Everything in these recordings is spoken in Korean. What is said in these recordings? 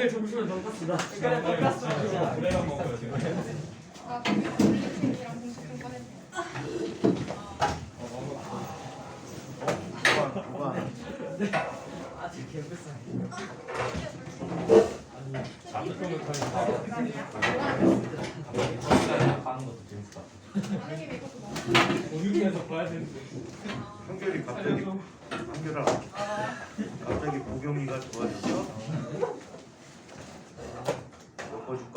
오늘 점심은 돈까스다. 그래 돈까스 먹자. 그래야 먹어요 지금. 아 그럼 올림픽이랑 공식 좀 꺼내주세요. 아직 개불쌍해. 자극적인 타입. 가는 것도 재밌을 것 같아. 선생님 이것도 먹어. 공유기에서 봐야 되는데. 한결이 갑자기 한결아 갑자기 보경이가 좋아졌어? 엮어줄까?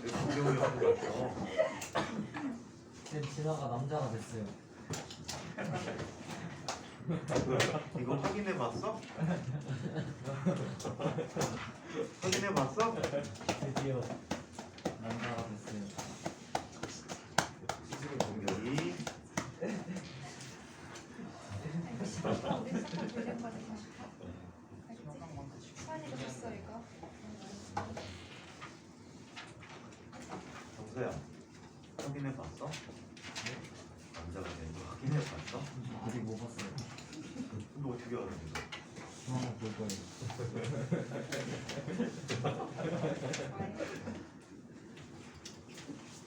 왜 보경이 하고 갔어? 진아가 남자가 됐어요. 이거 확인해 봤어? 확인해 봤어? 드디어 남자가 됐어요. 보경이 수환이도 됐어 이거. 정서야 확인해 봤어? 남자가 된 거 확인해 봤어? 아직 못 봤어요. 근데 어떻게 알아 이거? 한번 볼 거예요.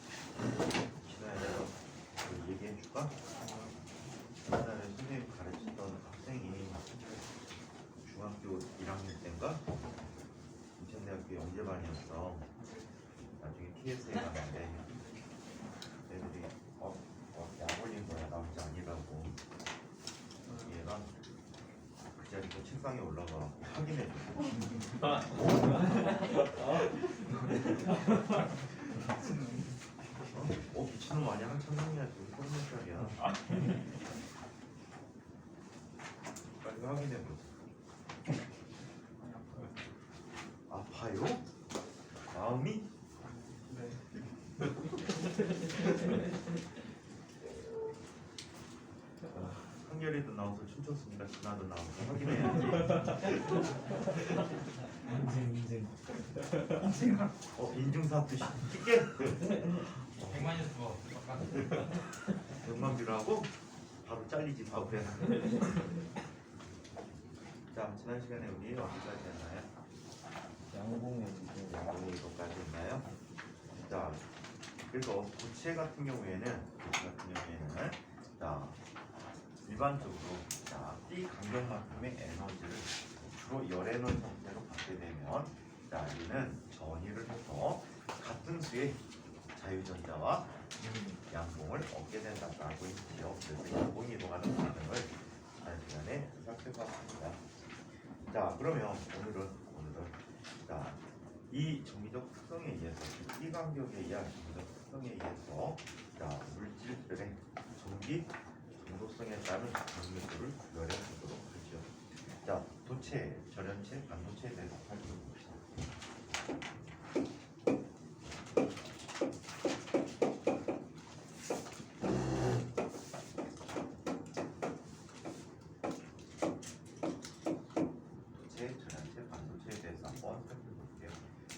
지나야 내가 얘기해 줄까? 옛날에 선생님 가르치던 학생이 중학교 1학년 때인가? 인천대학교 영재반이었어. 나중에 TS에 갔는데 애들이 약 올린 거야. 나 혼자 아니라고. 얘가 그 자리에서 책상에 올라가 확인해 줘. 미친놈 아니야? 한참 형이야. 지금 30살이야. 빨리 확인해 보자. 아파요? 마음이? 한결이도 나와서 춤췄으니까 진아도 나와서 확인해야지. 인증. 인증사도 찍게? 100만이 더. 100만 뷰라고? 바로 잘리지 바보야. 자, 지난 시간에 우리 어디까지 했나요? 양봉에 양봉이 이거까지 했나요? 자, 그래서 고체 같은 경우에는 자, 일반적으로 자, B 간격만큼의 에너지를 주로 열 에너지 형태로 받게 되면 자, 얘는 전위를 해서 같은 수의 자유전자와 양봉을 얻게 된다고 했지요. 그래서 양봉이 이동하는 과정을 지난 시간에 살펴봤습니다. 자, 그러면 오늘은 자, 이 정기적 특성에 의해서 이 간격에 의한 정기적 특성에 의해서 자, 물질들의 전기 정도성에 따른 정밀도를 구별해 보도록 하죠. 자, 도체, 절연체, 반도체에 대해서 살펴봅시다.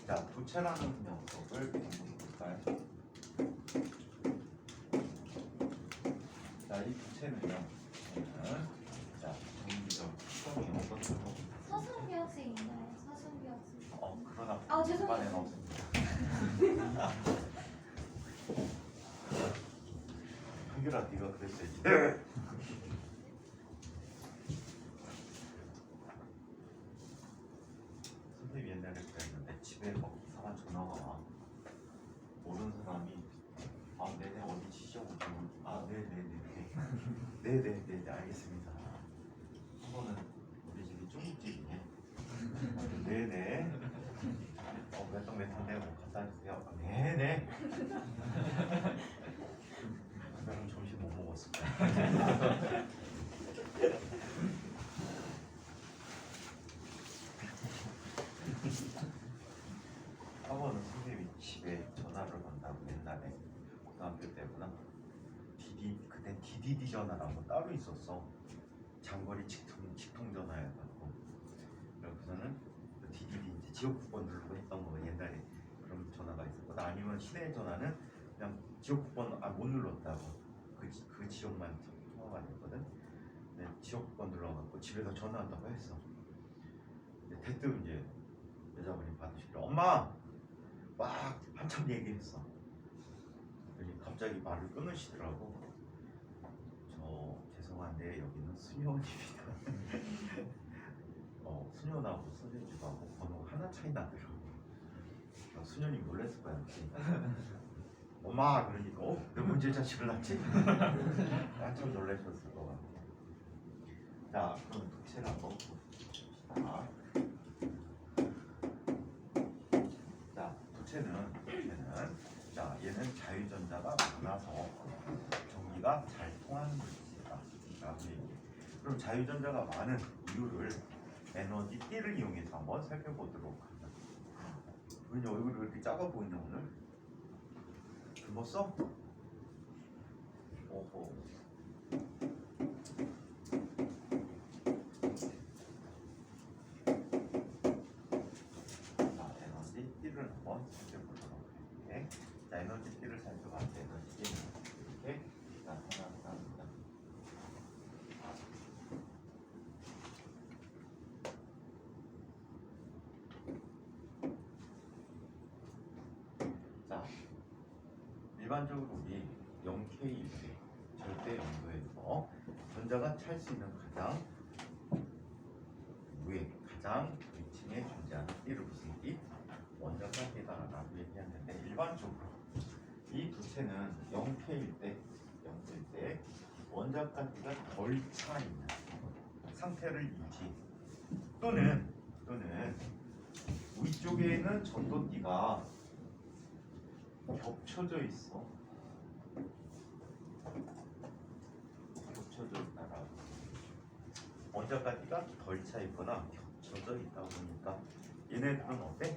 자, 도체라는 녀석을 한번 볼까요? 자, 이 도체는요. 자, 정기적 특성이 어떻고? 서승비 학생인가요? 서승비 학생. 그러나 아, 죄송해요. 반에는 없습니다. 한결아, 네가 그랬어야지. 선생님 옛날에 그랬는데 집에 이상한 전화가 와. 모르는 사람이 네네 어디 지시하고 네네네 알겠습니다. 한 번은 우리 집이 중국집이네. 네네. 몇동몇인데 뭐 갖다 주세요. 네네. 그럼 점심 못 먹었을 거야. 학원은 선생님이 집에 전화를 건다고 옛날에 고등학교 때구나. 그때 DDD 전화라고 따로 있었어. 장거리 직통 전화여가지고. 그래서는 DDD 이제 지역국번 누르고 했던 거 옛날에 그런 전화가 있었거든. 아니면 시내 전화는 그냥 지역국번 못 눌렀다고 그 지역만 통화가 됐거든. 근데 지역국번 눌러갖고 집에서 전화한다고 했어. 그때 이제 여자분이 받으시길래 엄마 막 한참 얘기했어. 그랬더니 갑자기 말을 끊으시더라고. 저 죄송한데 여기는 수녀원입니다. 수녀원하고 선생님하고 번호 하나 차이 나더라고. 수녀님 놀랬을 거야. 엄마 그러니까 왜 문제 자식을 낳지? 한참 놀라셨을 것 같아. 자 그럼 도체를 한번 봅시다. 자 도체는 자 얘는 자유전자가 많아서 전기가 잘 통하는 물질이다. 그럼 자유전자가 많은 이유를 에너지 T를 이용해서 한번 살펴보도록 하자. 우리 얼굴이 왜 이렇게 작아 보이냐 오늘? 굶었어? 오호. 자, 에너지 T를 한번 살펴보도록 할게. 자, 에너지 T를 살펴봤을 때 에너지 T는 이렇게 나타납니다. 자, 일반적으로 우리 0K일 때 절대 영도에서 전자가 찰 수 있는 가장 위에 가장 위층에 존재하는 T를 무슨 T? 원자관계다라고 얘기했는데 일반적으로 이 두체는 0K일 때 원자관계가 덜 차 있는 상태를 유지 또는 위쪽에는 전도띠가 겹쳐져 있어. 겹쳐져 있다라고. 원자까지가 덜 차 있거나 겹쳐져 있다 보니까 얘네들은 어때?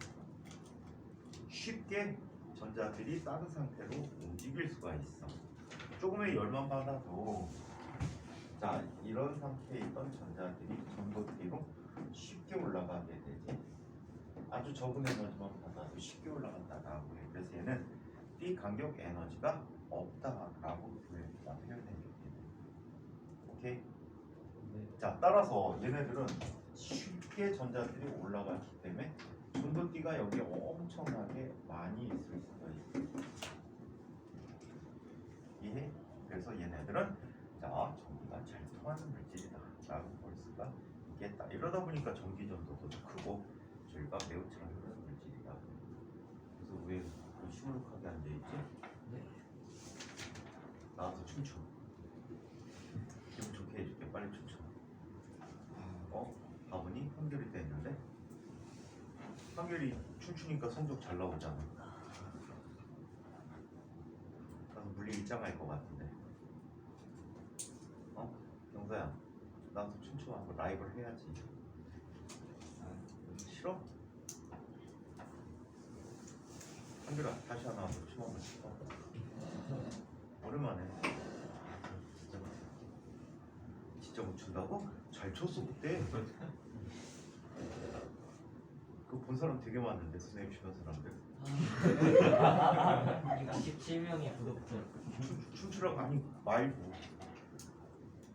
쉽게 전자들이 다른 상태로 움직일 수가 있어. 조금의 열만 받아도 자 이런 상태에 있던 전자들이 전도띠로 쉽게 올라가게 되지. 아주 적은 에너지만 받아도 쉽게 올라간다라고 해. 그래서 얘는 B 간격 에너지가 없다라고 표현해줄게. 오케이? 네. 자 따라서 얘네들은 쉽게 전자들이 올라가기 때문에 전도띠가 여기에 엄청나게 많이 있을 수가 있어. 이해? 그래서 얘네들은 자 전기가 잘 통하는 물질이다라고 볼 수가 있겠다. 이러다 보니까 전기 전도도 크고 저희가 매우 잘 흐르는 물질이다. 그래서 왜 시무룩하게 앉아있지? 네. 나와서 춤춰. 기분 좋게 해줄게. 빨리 춤춰. 바보니? 한결이 됐는데? 한결이 춤추니까 성적 잘 나오잖아. 나도 물리 입장할 것 같은데. 경서야, 나도 춤춰 하고 라이브를 해야지. 싫어? 한결아, 다시 하나 하고 춤 한번 춰. 오랜만에. 진짜 못 춘다고? 잘 췄어 그때. 그거 본 사람 되게 많은데 선생님 주변 사람들. 우리가 17명의 구독자. 춤추라고 아니 말고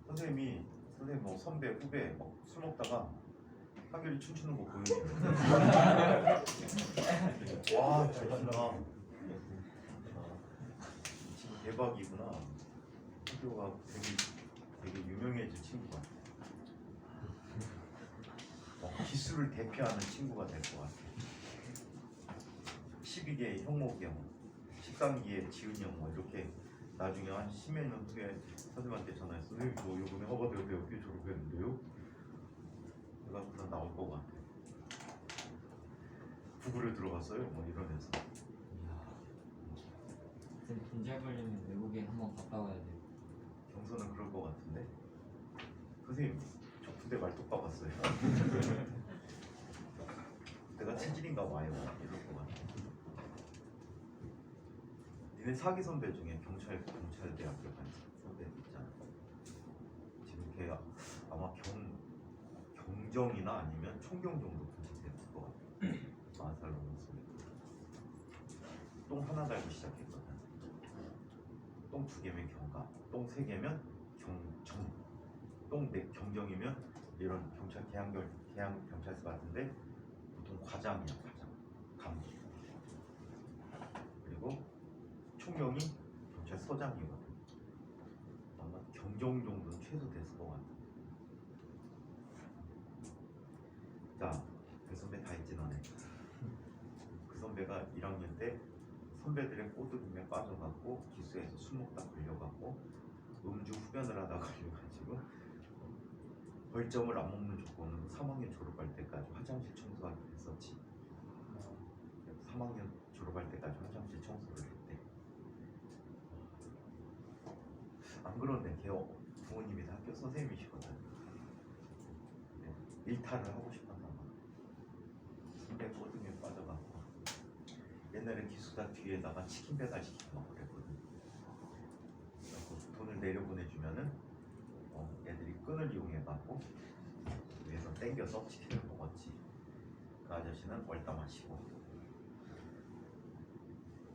선생님 뭐 선배 후배 막 술 먹다가 한결이 춤추는 거 보여주는 와잘 춘다. 지금 대박이구나. 학교가 되게 유명해진 친구 같아. 기술을 대표하는 친구가 될 것 같아. 12개의 형목이 형, 13기의 지은이 형, 뭐 이렇게 나중에 한 10몇 년 후에 선생님한테 전화해서 선생님 저 이번에 허가대학교 몇 졸업했는데요? 내가 그냥 나올 것 같아. 구글에 들어갔어요? 뭐 이러면서. 돈 잘 벌려면 외국에 한번 갔다 와야 돼. 경서는 그럴 것 같은데. 선생님 저 군대 말뚝 박았어요. 내가 체질인가 봐요. 이럴 것 같아. 니네 사기 선배 중에 경찰대학교 간 선배 있잖아. 지금 걔 아마 경정이나 아니면 총경 정도 분석됐을 것 같아. 40살 넘었으면. 똥 하나 달고 시작했거든. 똥 2개면 경가, 똥 3개면 경정, 똥 경정이면 이런 경찰 계양 경찰서 같은데 보통 과장이야, 과장. 감독. 그리고 총경이 경찰서장이거든. 아마 경정 정도는 최소 됐을 것 같아. 자, 그 선배 다 있지 너네. 그 선배가 1학년 때 선배들의 꼬드김에 빠져갖고 기수에서 술 먹다 걸려갖고 음주 흡연을 하다 걸려가지고 벌점을 안 먹는 조건으로 3학년 졸업할 때까지 화장실 청소하기로 했었지. 3학년 졸업할 때까지 화장실 청소를 했대. 안 그런데 걔 부모님이 다 학교 선생님이시거든. 네, 일탈을 하고 싶었나 봐. 선배 꼬등에 빠져갖고 옛날에 기숙사 뒤에다가 치킨 배달시키고 막 그랬거든. 그래서 돈을 내려보내주면은 애들이 끈을 이용해갖고 위에서 땡겨서 치킨을 먹었지. 그 아저씨는 얼다 마시고.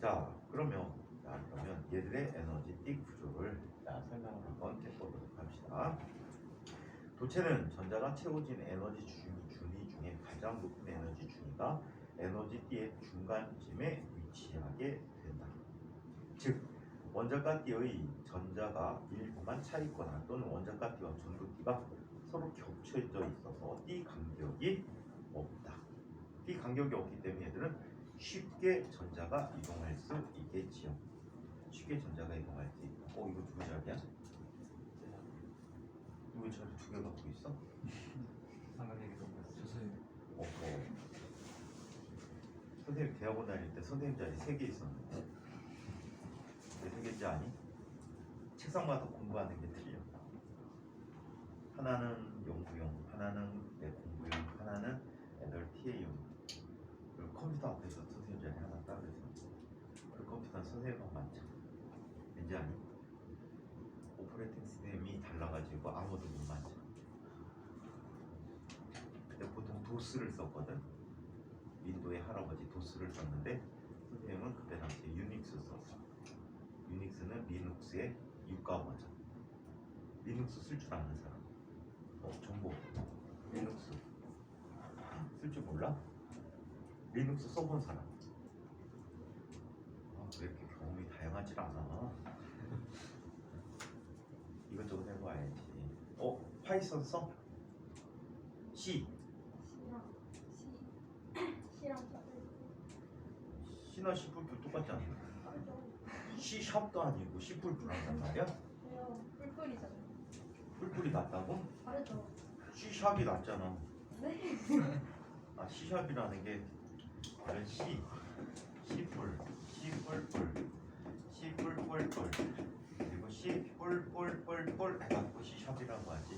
자, 그러면 얘들의 에너지 띠 구조를 설명을 한번 해보도록 합시다. 도체는 전자가 채워진 에너지 준위 중에 가장 높은 에너지 준위가 에너지 띠의 중간쯤에 위치하게 된다. 즉, 원자과 띠의 전자가 일부만 차있거나 또는 원자과 띠와 전도띠가 서로 겹쳐져 있어서 띠 간격이 없다. 띠 간격이 없기 때문에 얘들은 쉽게 전자가 이동할 수 있겠지요. 쉽게 전자가 이동할 수 있다. 이거 누구 자리야? 누구 자리 2개 갖고 있어? 상관되게 높았어요. 선생님 대학원 다닐 때 선생님 자리 3개 있었는데 왜 3개인지 아니? 책상마다 공부하는 게 틀려. 하나는 연구용, 하나는 내 공부용, 하나는 애들 TA용. 그리고 컴퓨터 앞에서 선생님 자리 하나 따로 있어. 그 컴퓨터는 선생님만 맞죠. 왠지 아니? 오퍼레이팅 시스템이 달라가지고 아무도 못 맞죠. 그때 보통 도스를 썼거든. 윈도우의 할아버지 도스를 썼는데 선생님은 그때 당시에 유닉스 썼어. 유닉스는 리눅스의 유가 버전. 리눅스 쓸 줄 아는 사람. 정보. 리눅스 쓸 줄 몰라? 리눅스 써본 사람. 왜 이렇게 경험이 다양하지 않아? 이것저것 해봐야지. 파이썬 써? C. C나 C++ 똑같지 않나? C 샵도 아니고 C++ 한단 말이야? 왜요? 뿔뿔이잖아요. 뿔뿔이 낫다고? 다르죠. C 샵이 낫잖아. 네. C 샵이라는 게 다른 C 뿔, C 뿔뿔, C 뿔뿔뿔 그리고 C 뿔뿔뿔뿔 해갖고 C 샵이라고 하지.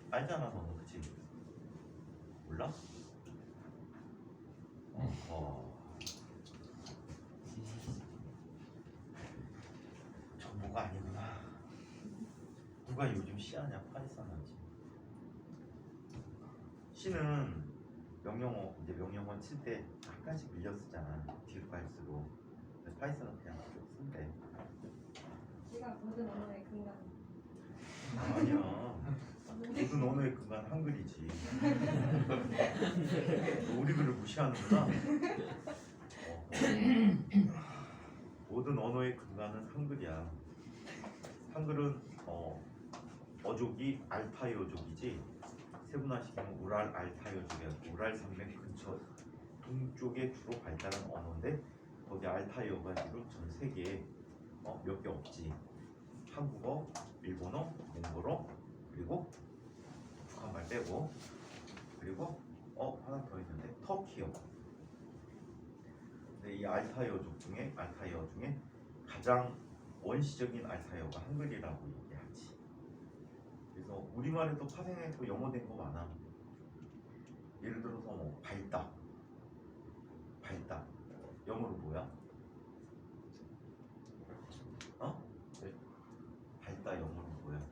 알잖아 너는 그치? 몰라? 정보가 아니구나. 누가 요즘 C 하냐? 파이썬 하지. C는 명령어 칠 때 약간씩 밀려 쓰잖아. 뒤로 갈수록. 근데 파이썬은 그냥 쭉 쓴대. 제가 모든 언어의 근간. 아니야. 모든 언어의 근간 한글이지. 우리 글을 무시하는구나. 모든 언어의 근간은 한글이야. 한글은 어족이 알타이 어족이지. 세분화시키면 우랄 알타이 어족이야. 우랄 산맥 근처 동쪽에 주로 발달한 언어인데 거기 알타이 어가지로 전 세계에 몇 개 없지. 한국어, 일본어, 몽골어, 그리고 북한말 빼고, 그리고 하나 더 있는데 터키어. 근데 이 알타이어 중에 가장 원시적인 알타이어가 한글이라고 얘기하지. 그래서 우리말에도 파생해서 영어된 거 많아. 예를 들어서 발다 영어로 뭐야? 발다 영어로 뭐야?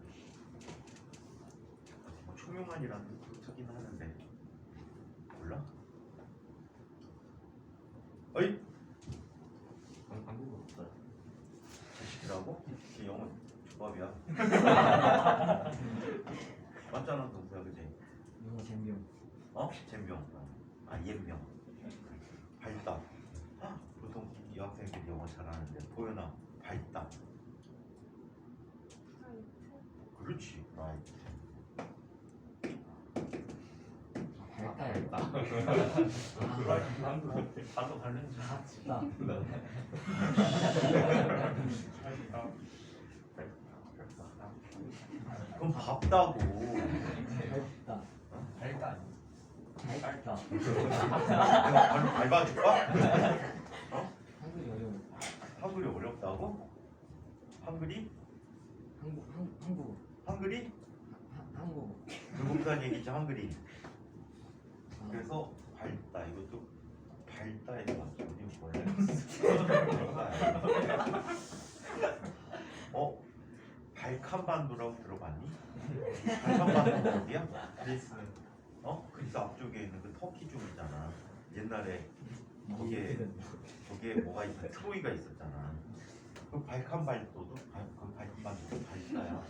총명한이라는 뜻도 쓰긴 하는데 몰라? 어이? 한국어 없어요. 자식이라고? 이게 영어 조밥이야. 맞잖아 동서야 그지? 영어 잼병. 잼병. 옌병. 밝다. 보통 여학생들이 영어 잘하는데 보여나 밝다. 그렇지. right. 밝다 얇다. 나도 관련 좀 다 그럼 밝다고. 밝다. 밝다. 밝다. 발로 밟아줄까? 한글이 어려워. 한글이 어렵다고? 한글이? 한국어. 한글이? 한국어. 불공산 얘기죠 한글이. 아, 그래서 밝다 이것도 밝다에서 맞죠. 원래 발칸반도라고 들어봤니? 발칸반도 어디야? 그리스 그리스 앞쪽에 있는 그 터키 쪽 있잖아. 옛날에 거기에 이게 거기에 뭐가 있어? 트로이가 있었잖아. 그 발칸반도도 그 발칸반도도 밝다야.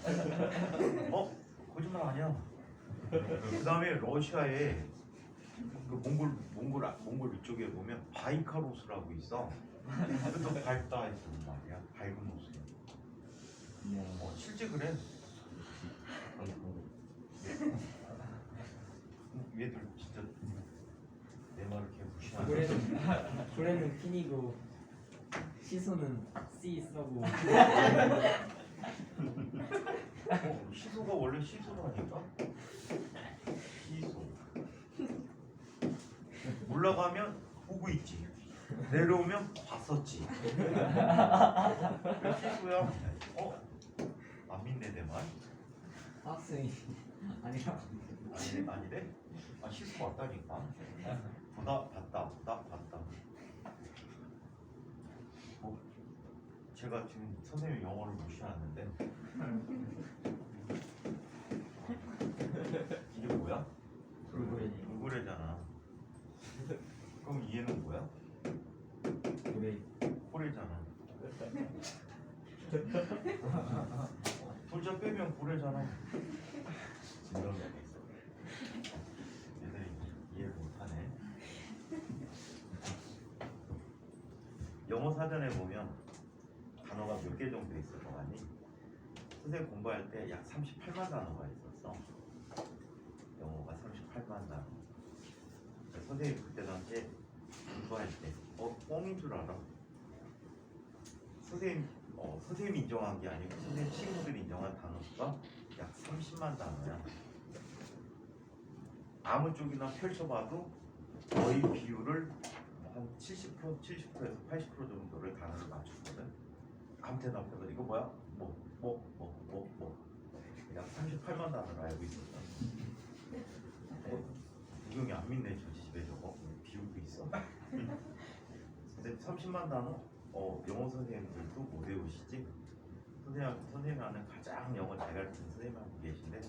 거짓말 아니야. 그다음에 러시아에 그 몽골 이쪽에 보면 바이카로스라고 있어. 그것도 밝다 했단 말이야. 밝은 모습. 실제 그래. 얘들 진짜 내 말을 이렇게 무시하네. 고래는 핀이고 시소는 C 써고. 시소가 원래 시소라니까. 시소. 올라가면 보고 있지. 내려오면 봤었지. 왜 시소야? 안 믿네 내 말. 학생이 아니라. 아니래? 시소 맞다니까. 보다 봤다. 제가 지금 선생님 영어를 무시하는데 이게 뭐야? 돌고래잖아. 그럼 얘는 뭐야? 고래. 고래잖아. 돌자 빼면 고래잖아. 진정이 있어. 얘들이 이해 못하네. 영어 사전에 보면 단어가 몇 개 정도 있을 거 같니? 선생님 공부할 때 약 38만 단어가 있었어. 영어가 38만 단어. 선생님 그때 당시에 공부할 때 뻥인 줄 알아? 선생님이 인정한 게 아니고 선생님 친구들이 인정한 단어 수가 약 30만 단어야. 아무 쪽이나 펼쳐봐도 거의 비율을 한 70%에서 80% 정도를 단어를 맞추거든. 아무튼 앞에서 이거 뭐야? 약 38만 단어를 알고 있었다. 이경이 안 믿네 저 집에 저거 비율도 있어. 근데 30만 단어 영어 선생님들도 못 외우시지. 선생님 하는 가장 영어 잘 가르치는 선생님 한 분 계신데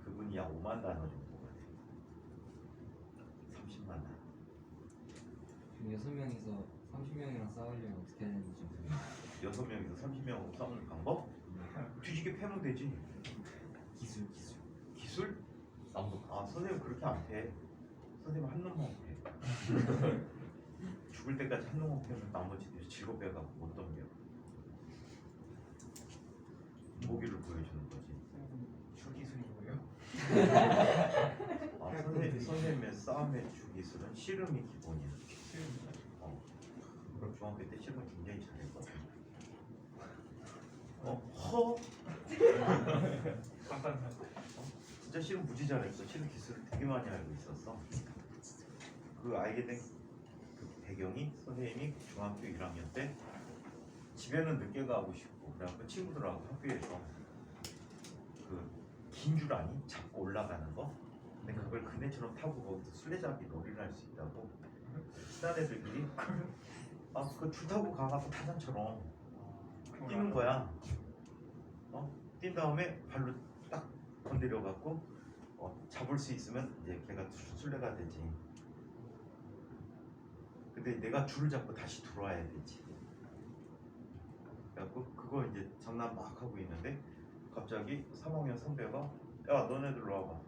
그분이 약 5만 단어 정도가 돼. 30만 단어. 6명이서 30명이랑 싸우려면 어떻게 해야 되는지 모르겠어요. 6명이서 30명하고 싸우는 방법? 뒤지게 패면 되지. 기술? 선생님 그렇게 안 패. 선생님 한 놈만 패. 죽을 때까지 한 놈만 패면 나머지들 7배가 못 덤벼. 모기를 보여주는 거지. 주기술이 뭐예요? 선생님의 싸움의 주기술은 씨름이 기본이야. 중학교 때 씨름 굉장히 잘했거든. 진짜 씨름 무지 잘했어. 씨름 기술을 되게 많이 알고 있었어. 그 알게 된 그 배경이 선생님이 중학교 1학년 때 집에는 늦게 가고 싶고 그래갖고 친구들하고 학교에서 그 긴 줄 아니? 잡고 올라가는 거. 근데 그걸 그네처럼 타고 거기서 술래잡기 놀이를 할 수 있다고 친한 애들끼리 그 줄 타고 가갖고 타잔처럼 뛰는 거야. 뛴 다음에 발로 딱 건드려갖고 잡을 수 있으면 이제 걔가 술래가 되지. 근데 내가 줄을 잡고 다시 들어와야 되지. 그래갖고 그거 이제 장난 막 하고 있는데 갑자기 3학년 선배가 야 너네들 와봐.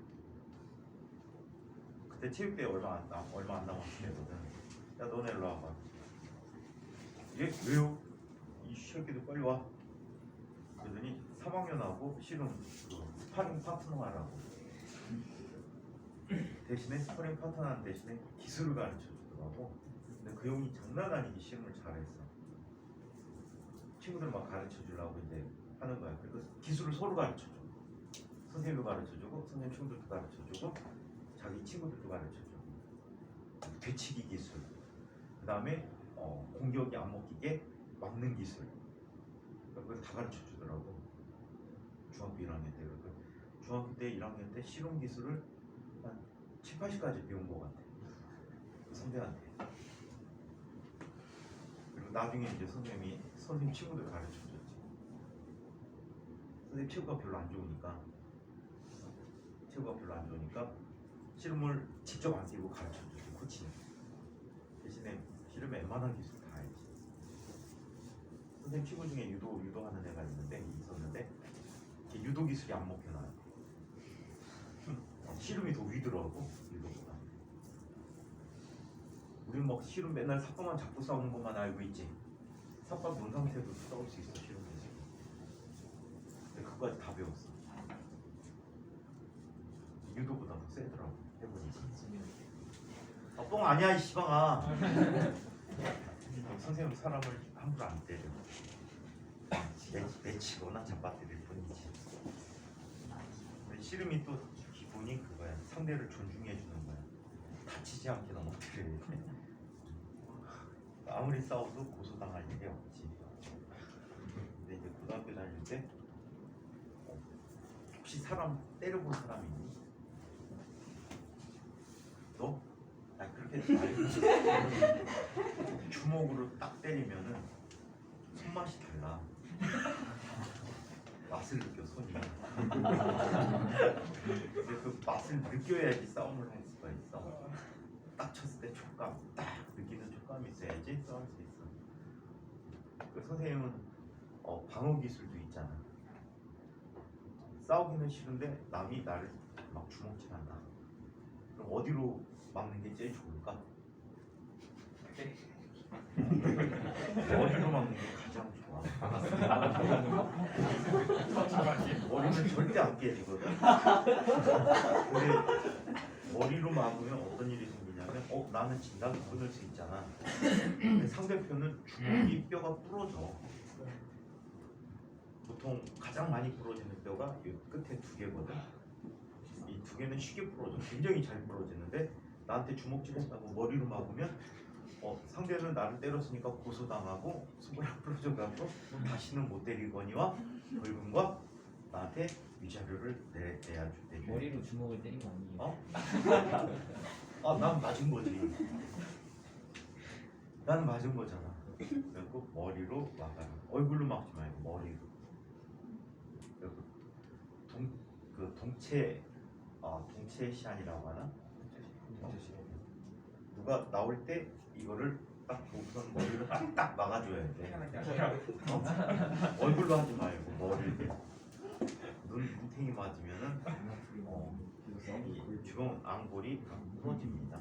그때 체육대회 얼마 안 남았을 때거든. 야 너네 일로 와봐. 얘 왜요? 이 새끼들 빨리 와. 그러더니 3학년하고 실은 그 스파링 파트너 하라고. 대신에 스파링 파트너 대신에 기술을 가르쳐 주더라고. 근데 그 형이 장난 아니게 실험을 잘했어. 친구들 막 가르쳐 주려고 이제 하는 거야. 그리고 기술을 서로 가르쳐 줘. 선생님도 가르쳐 주고 선생님 친구들도 가르쳐 주고 자기 친구들도 가르쳐 주고. 되치기 기술. 그다음에 공격이 안 먹히게 막는 기술. 그걸 다 가르쳐 주더라고. 중학교 1학년 때. 중학교 때 1학년 때 실용 기술을 한 7, 80까지 배운 것 같아. 선배한테. 그리고 나중에 이제 선생님 친구들 가르쳐 줬지. 선생님 체육가 별로 안 좋으니까 실험을 직접 안 끼고 가르쳐 줬지. 코치. 대신에 실험에 웬만한 기술 다 알지. 선생님 친구 중에 유도하는 애가 있었는데 유도 기술이 안 먹혀나. 실험이 더 위더라고 유도보다. 우리 막 실험 맨날 삽밥만 잡고 싸우는 것만 알고 있지. 삽밥 논 상태도 싸울 수 있어 실험에서. 근데 그거까지 다 배웠어. 유도보다 더 세더라고 해보니. 뻥 아니야 이 시방아. 선생님 사람을 함부로 안 때려. 내치거나 잡아뜨릴 뿐이지. 실험이 또 기본이 그거야. 상대를 존중해 주는 거야. 다치지 않게 넘어뜨려야 돼. 아무리 싸워도 고소당할 일이 없지. 근데 이제 고등학교 다닐 때 혹시 사람 때려본 사람 있니? 너? 나 그렇게 말고 주먹으로 딱 때리면은 손맛이 달라. 맛을 느껴 손이. 근데 그 맛을 느껴야지 싸움을 할 수가 있어. 딱 쳤을 때 촉감, 딱 느끼는 촉감이 있어야지 싸울 수 있어. 그 선생님은 방어 기술도 있잖아. 싸우기는 싫은데 남이 나를 막 주먹질한다. 그럼 어디로 막는 게 제일 좋을까? 머리로 막는 게 가장 좋아. 머리는 절대 안 깨지거든. 근데 머리로 막으면 어떤 일이 생기냐면 나는 진단을 끊을 수 있잖아. 근데 상대편은 주먹이 뼈가 부러져. 보통 가장 많이 부러지는 뼈가 이 끝에 2개거든. 이 2개는 쉽게 부러져. 굉장히 잘 부러지는데 나한테 주먹질했다고 머리로 막으면 상대는 나를 때렸으니까 고소당하고 손가락 부러져가지고 다시는 못 때리거니와 벌금과 나한테 위자료를 내야 돼. 머리로 주먹을 때린 거 아니에요? 난 맞은 거지. 난 맞은 거잖아. 그래서 머리로 막아라. 얼굴로 막지 말고 머리로. 그리고 동체 시안이라고 하나? 누가 나올 때 이거를 딱 우선 머리로 딱 막아줘야 돼. 얼굴로 하지 말고 머리를. 눈탱이 맞으면은 이 주변 앙골이 부러집니다.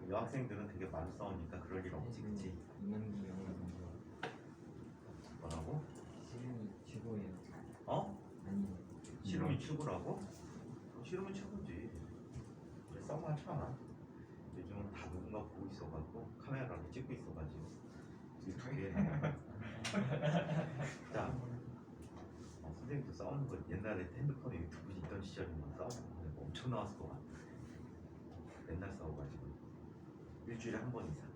여학생들은 되게 많이 싸우니까 그럴 일 없지, 그치? 이만기 영어 뭐라고? 실력이 최고예요. 아니요. 실험이 최고라고? 실험은 최고지. 싸움 하지 않아. 요즘은 다 누군가 보고 있어가지고 카메라로 찍고 있어가지고 유튜브에 나와. 자, 선생님도 싸우는 거 옛날에 핸드폰에 유튜브 있던 시절이면 싸우는 거 엄청 나왔을 것 같아. 맨날 싸워가지고 일주일에 한 번 이상.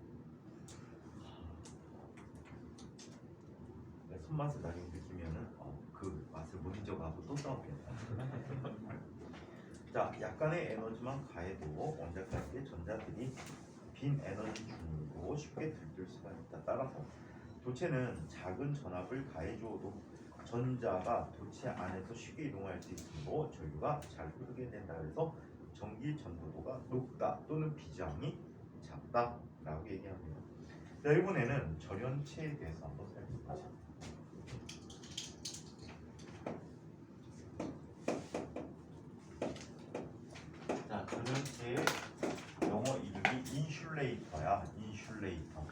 손맛을 나중에 느끼면은 그 맛을 못 잊어가고 또 싸우겠다. 자, 약간의 에너지만 가해도 원자까지의 전자들이 빈 에너지 중으로 쉽게 들뜰 수가 있다. 따라서 도체는 작은 전압을 가해줘도 전자가 도체 안에서 쉽게 이동할 수 있으므로 전류가 잘 흐르게 된다. 그래서 전기 전도도가 높다 또는 비장이 작다라고 얘기합니다. 자, 이번에는 절연체에 대해서 한번 살펴보자. 자, 전체 영어 이름이 인슐레이터야. 인슐레이터.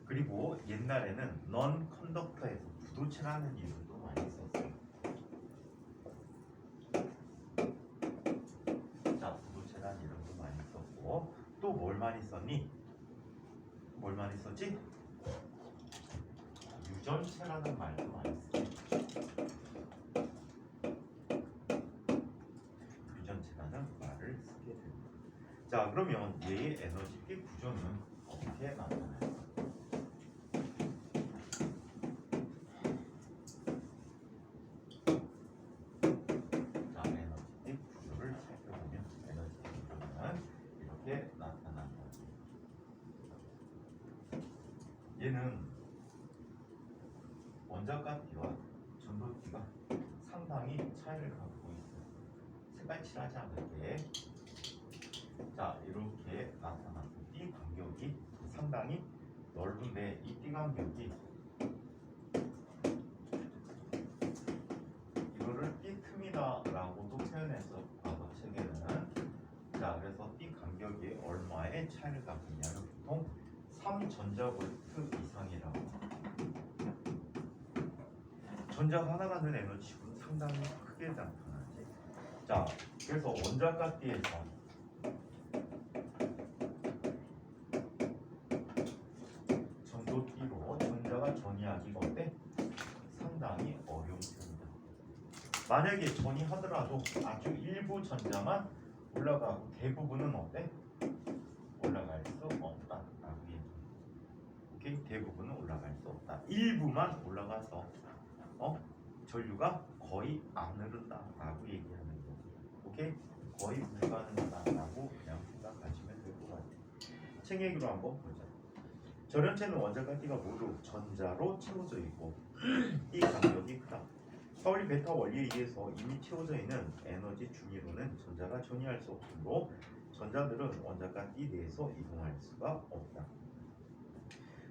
그리고 옛날에는 넌 컨덕터에서 부도체라는 이름도 많이 썼어요. 자, 부도체라는 이름도 많이 썼고 또 뭘 많이 썼니? 뭘 많이 썼지? 유전체라는 말도 많이 썼지. 유전체라는 말을 쓰게 됩니다. 자, 그러면 얘의 에너지 구조는 어떻게 나타나요? 자, 에너지 구조를 살펴보면 에너지 구조는 이렇게 나타난다. 얘는 원자과 B와 전도 B가 상당히 차이를 갖고 있어요. 색깔 칠하지 않을게. 자, 이렇게 나타나고 B 간격이 상당히 넓은데 이 B 간격이 이거를 B 틈이다라고도 표현해서 과거 책에는 자, 그래서 B 간격이 얼마의 차이를 갖고 있냐면 보통 3전자볼트 이상이라고. 전자가 하나 갖는 에너지는 상당히 크게 나타나지. 자, 그래서 원자과 B에서 전도 B로 전자가 전이하기가 어때? 상당히 어려운 편이다. 만약에 전이하더라도 아주 일부 전자만 올라가고 대부분은 어때? 올라갈 수 없다. 라고 얘기해. 오케이? 대부분은 올라갈 수 없다. 일부만 올라가서 전류가 거의 안 흐른다. 라고 얘기하는 거. 오케이? 거의 불가능하다라고 그냥 생각하시면 될 것 같아요. 책 얘기로 한번 보자. 전원체는 원자과 B가 모두 전자로 채워져 있고 이 간격이 크다. 파울리 베타 원리에 의해서 이미 채워져 있는 에너지 중위로는 전자가 전이할 수 없으므로 전자들은 원자과 B 내에서 이동할 수가 없다.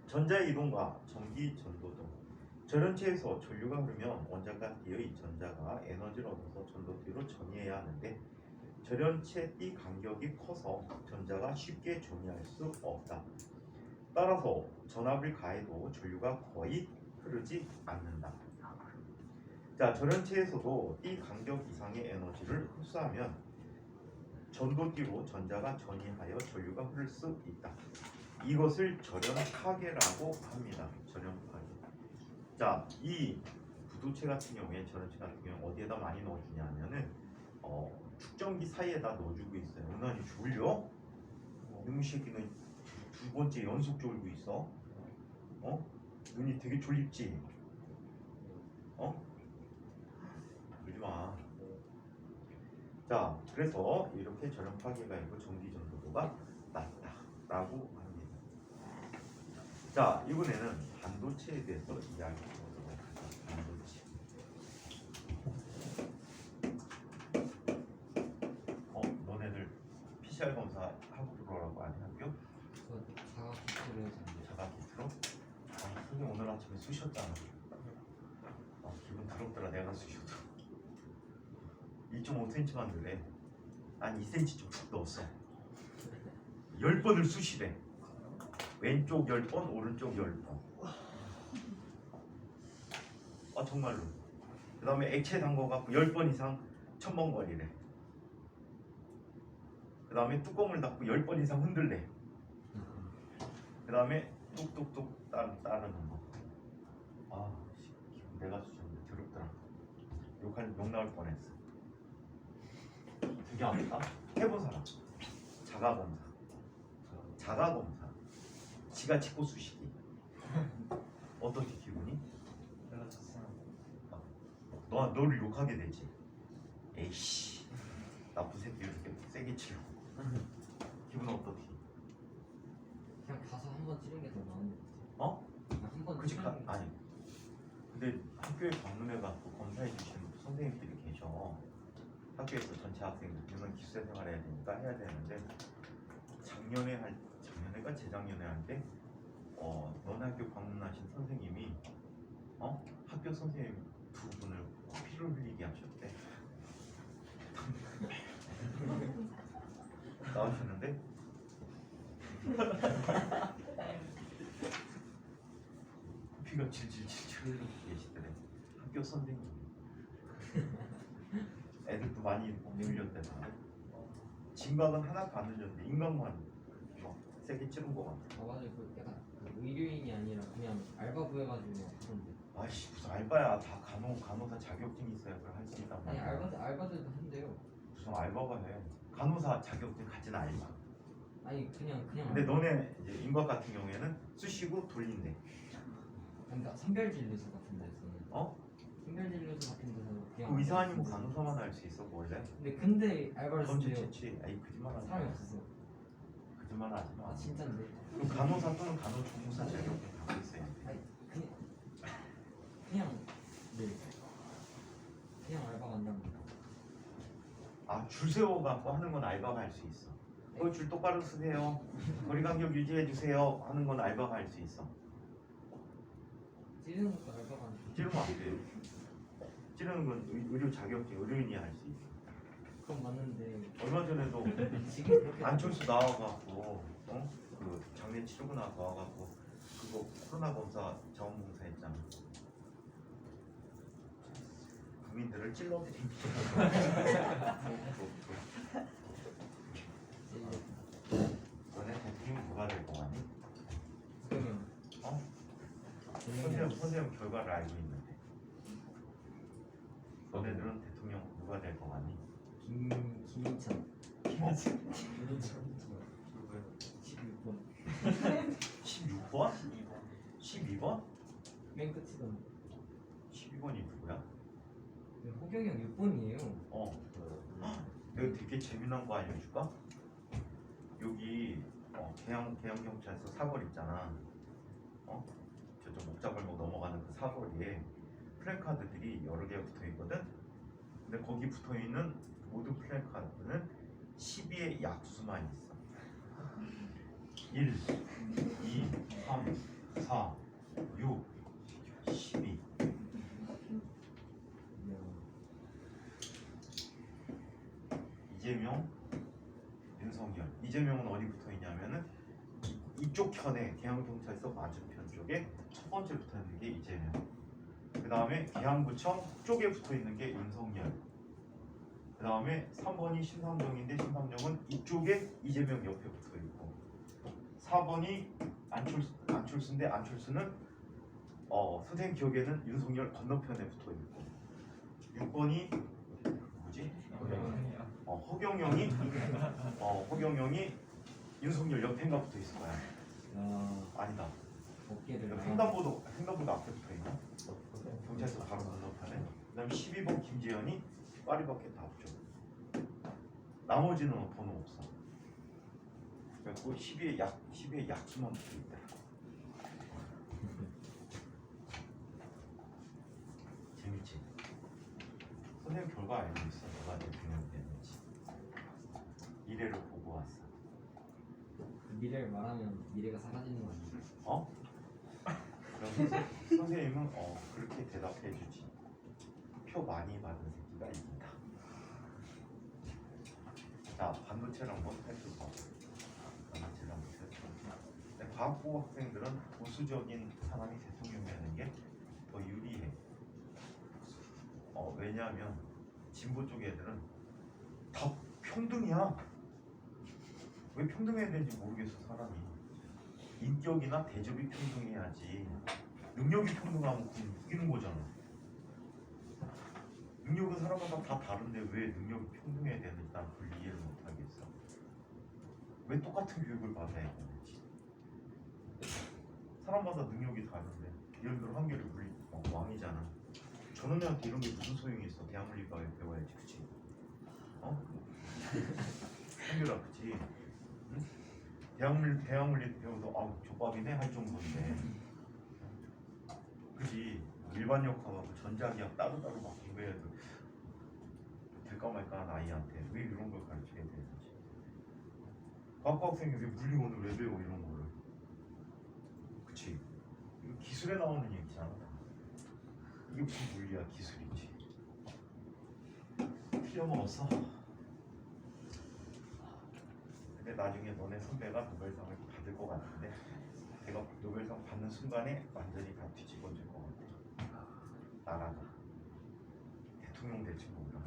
전자의 이동과 전기 전도 등 전원체에서 전류가 흐르면 원자과 B의 전자가 에너지를 얻어서 전도 B로 전이해야 하는데 전원체 B 간격이 커서 전자가 쉽게 전이할 수 없다. 따라서 전압을 가해도 전류가 거의 흐르지 않는다. 자, 전원체에서도 B 간격 이상의 에너지를 흡수하면 전도 D로 전자가 전이하여 전류가 흐를 수 있다. 이것을 절연파괴라고 합니다. 절연파괴. 자, 이 부도체 같은 경우에 전원체 같은 경우에 어디에다 많이 넣어주냐 하면은 축전기 사이에다 넣어주고 있어요. 은하니 졸려? 이놈의 새끼는 두 번째 연속 졸고 있어. 눈이 되게 졸립지? 졸지 마. 자, 그래서 이렇게 전원 파괴가 있고 전기 전도도가 낮다라고 합니다. 자, 이번에는 반도체에 대해서 이야기 해보도록 하겠습니다. 반도체. 너네들 PCR 검사 하고 들어오라고 안 해요? 저 자가 기초를 했는데 자가 기트로? 선생님 오늘 아침에 쑤셨잖아. 기분 더럽더라. 내가 쑤셔도 1.5cm만 넣으래. 난 2cm 좀 툭 넣었어. 10번을 쑤시래. 왼쪽 10번, 오른쪽 10번. 정말로. 그 다음에 액체 담궈갖고 10번 이상 첨벙거리래. 그 다음에 뚜껑을 닫고 10번 이상 흔들래. 그 다음에 뚝뚝뚝 따르는 거. 기분 내가 쑤셨는데 더럽더라. 욕 나올 뻔했어. 되게 아프다. 해본 사람. 자가검사. 지가 찍고 쑤시기. 어떻게 기분이? 내가 졌어. 너를 욕하게 되지. 에이씨, 나쁜 새끼 이렇게 세게 치고. 기분 어떻게? 그냥 가서 한번 찌른 게 더 나은 것 같아요. 한번 그치? 찌른 게 아니. 근데 학교에 방문해갖고 검사해 주시는 선생님들이 계셔. 학교에서 전체 학생들 이건 기숙사 생활해야 되니까 해야 되는데 작년에가 재작년에 할 때 너네 학교 방문하신 선생님이 학교 선생님 두 분을 피를 흘리게 하셨대. 나오시는데? 피가 질질질질 흘리고 계시더래. 학교 선생님. 애들도 많이 밀렸대는데. 진각은 하나도 안 늘렸는데 인각만 막 세게 찌른 거 같아. 아 맞아요. 그 약간 그 의료인이 아니라 그냥 알바 구해가지고 하던데. 아이씨 무슨 알바야. 다 간호사 자격증 있어야 그걸 할 수 있단 아니 말이야. 알바들도 한대요. 무슨 알바가 해. 간호사 자격증 가진 알바. 아니 그냥 근데 너네 이제 인각 같은 경우에는 쑤시고 돌린대. 그러니까 선별진료소 같은 데서는 어? 선별진료소 같은 데서는 그냥 그 의사 아니면 간호사만 할 수 있어 원래? 근데 알바를 그건 쓴대요. 좋지. 아이 거짓말하지 사람이 마. 없어서. 거짓말 하지 마. 아 진짜인데. 그럼 간호사 또는 간호조무사 자격증 갖고 있어야 돼. 아니 그냥 네 그냥 알바 간답니다. 아 줄 세워갖고 하는 건 알바가 할 수 있어. 줄 똑바로 쓰세요. 거리 간격 유지해 주세요. 하는 건 알바가 할 수 있어. 찌르는 것도 알바가 안 돼. 찌르면 안 돼. 찌르는 건 의료 자격증 의료인이 할 수 있어. 그건 맞는데 얼마 전에도 지금 그렇게 안철수 나와갖고 그 장례 치르고 나서 와갖고 그거 코로나 검사 자원봉사 했잖아. 국민들을 찔러드린 너네 대통령 누가 될 거 같니? 그러면 어? 선생님 결과를 알고 있는데 너네들은 대통령 누가 될 거 같니? 김인천. 김인천. 16번. 16번? 12번? 맨 끝이던 12번이 누구야? 호경이 형 6번이에요. 내가 되게 재미난 거 알려줄까? 여기 계양경찰서 사거리 있잖아. 저쪽 목자골목 넘어가는 그 사거리에 플래카드들이 여러 개가 붙어 있거든. 근데 거기 붙어 있는 모든 플래카드는 12의 약수만 있어. 1, 2, 3, 4, 6, 12. 이재명, 윤석열. 이재명은 어디 붙어 있냐면은 이쪽 편에 계양경찰서 맞은편 쪽에 첫 번째 붙어 있는 게 이재명. 그 다음에 계양구청 쪽에 붙어 있는 게 윤석열. 그 다음에 3번이 심상정인데 심상정은 이쪽에 이재명 옆에 붙어 있고, 4번이 안철수인데 안철수는 선생님 기억에는 윤석열 건너편에 붙어 있고, 6번이 뭐지? 허경영이 윤석열 옆에인가 붙어 있을 거야. 아니다. 어깨를 횡단보도 앞에 붙어 있나? 경찰서 바로 건너편에. 그다음에 12번 김재현이 파리바게트 앞쪽. 나머지는 번호 없어. 그리고 12의 약수만 붙어 있다. 재밌지? 선생님 결과 알고 있어. 너가 대통령 됐는지. 미래를 보고 왔어. 미래를 말하면 미래가 사라지는 거 아니에요? 그럼 선생님은 그렇게 대답해 주지. 표 많이 받은 새끼가 이긴다. 자, 반도체를 한번 살펴봐. 반도체를 한번 살펴봐. 과학부 학생들은 보수적인 사람이 대통령이 되는 게 더 유리해. 왜냐하면 진보 쪽 애들은 다 평등이야. 왜 평등해야 되는지 모르겠어 사람이. 인격이나 대접이 평등해야지. 능력이 평등하면 그건 웃기는 거잖아. 능력은 사람마다 다 다른데 왜 능력이 평등해야 되는지 난 그걸 이해를 못하겠어. 왜 똑같은 교육을 받아야 되는지. 사람마다 능력이 다른데. 예를 들어 한결이 우리 왕이잖아. 전원이한테 이런 게 무슨 소용이 있어. 대학물리과에 배워야지, 그치? 한결아, 그치? 응? 대학물리 배워도 족밥이네 할 정도인데, 그치? 일반역학하고 전자기학 따로따로 막 공부해야 돼. 될까 말까 한 아이한테 왜 이런 걸 가르쳐야 되는지. 과학과 학생이 왜 물리원을 왜 배워 이런 거를. 그치? 이거 기술에 나오는 얘기잖아. 이게 무슨 물리야, 기술이지. 틀려먹었어. 근데 나중에 너네 선배가 노벨상을 받을 것 같은데 내가 노벨상 받는 순간에 완전히 다 뒤집어질 것 같아. 나라가 대통령 될지 몰라.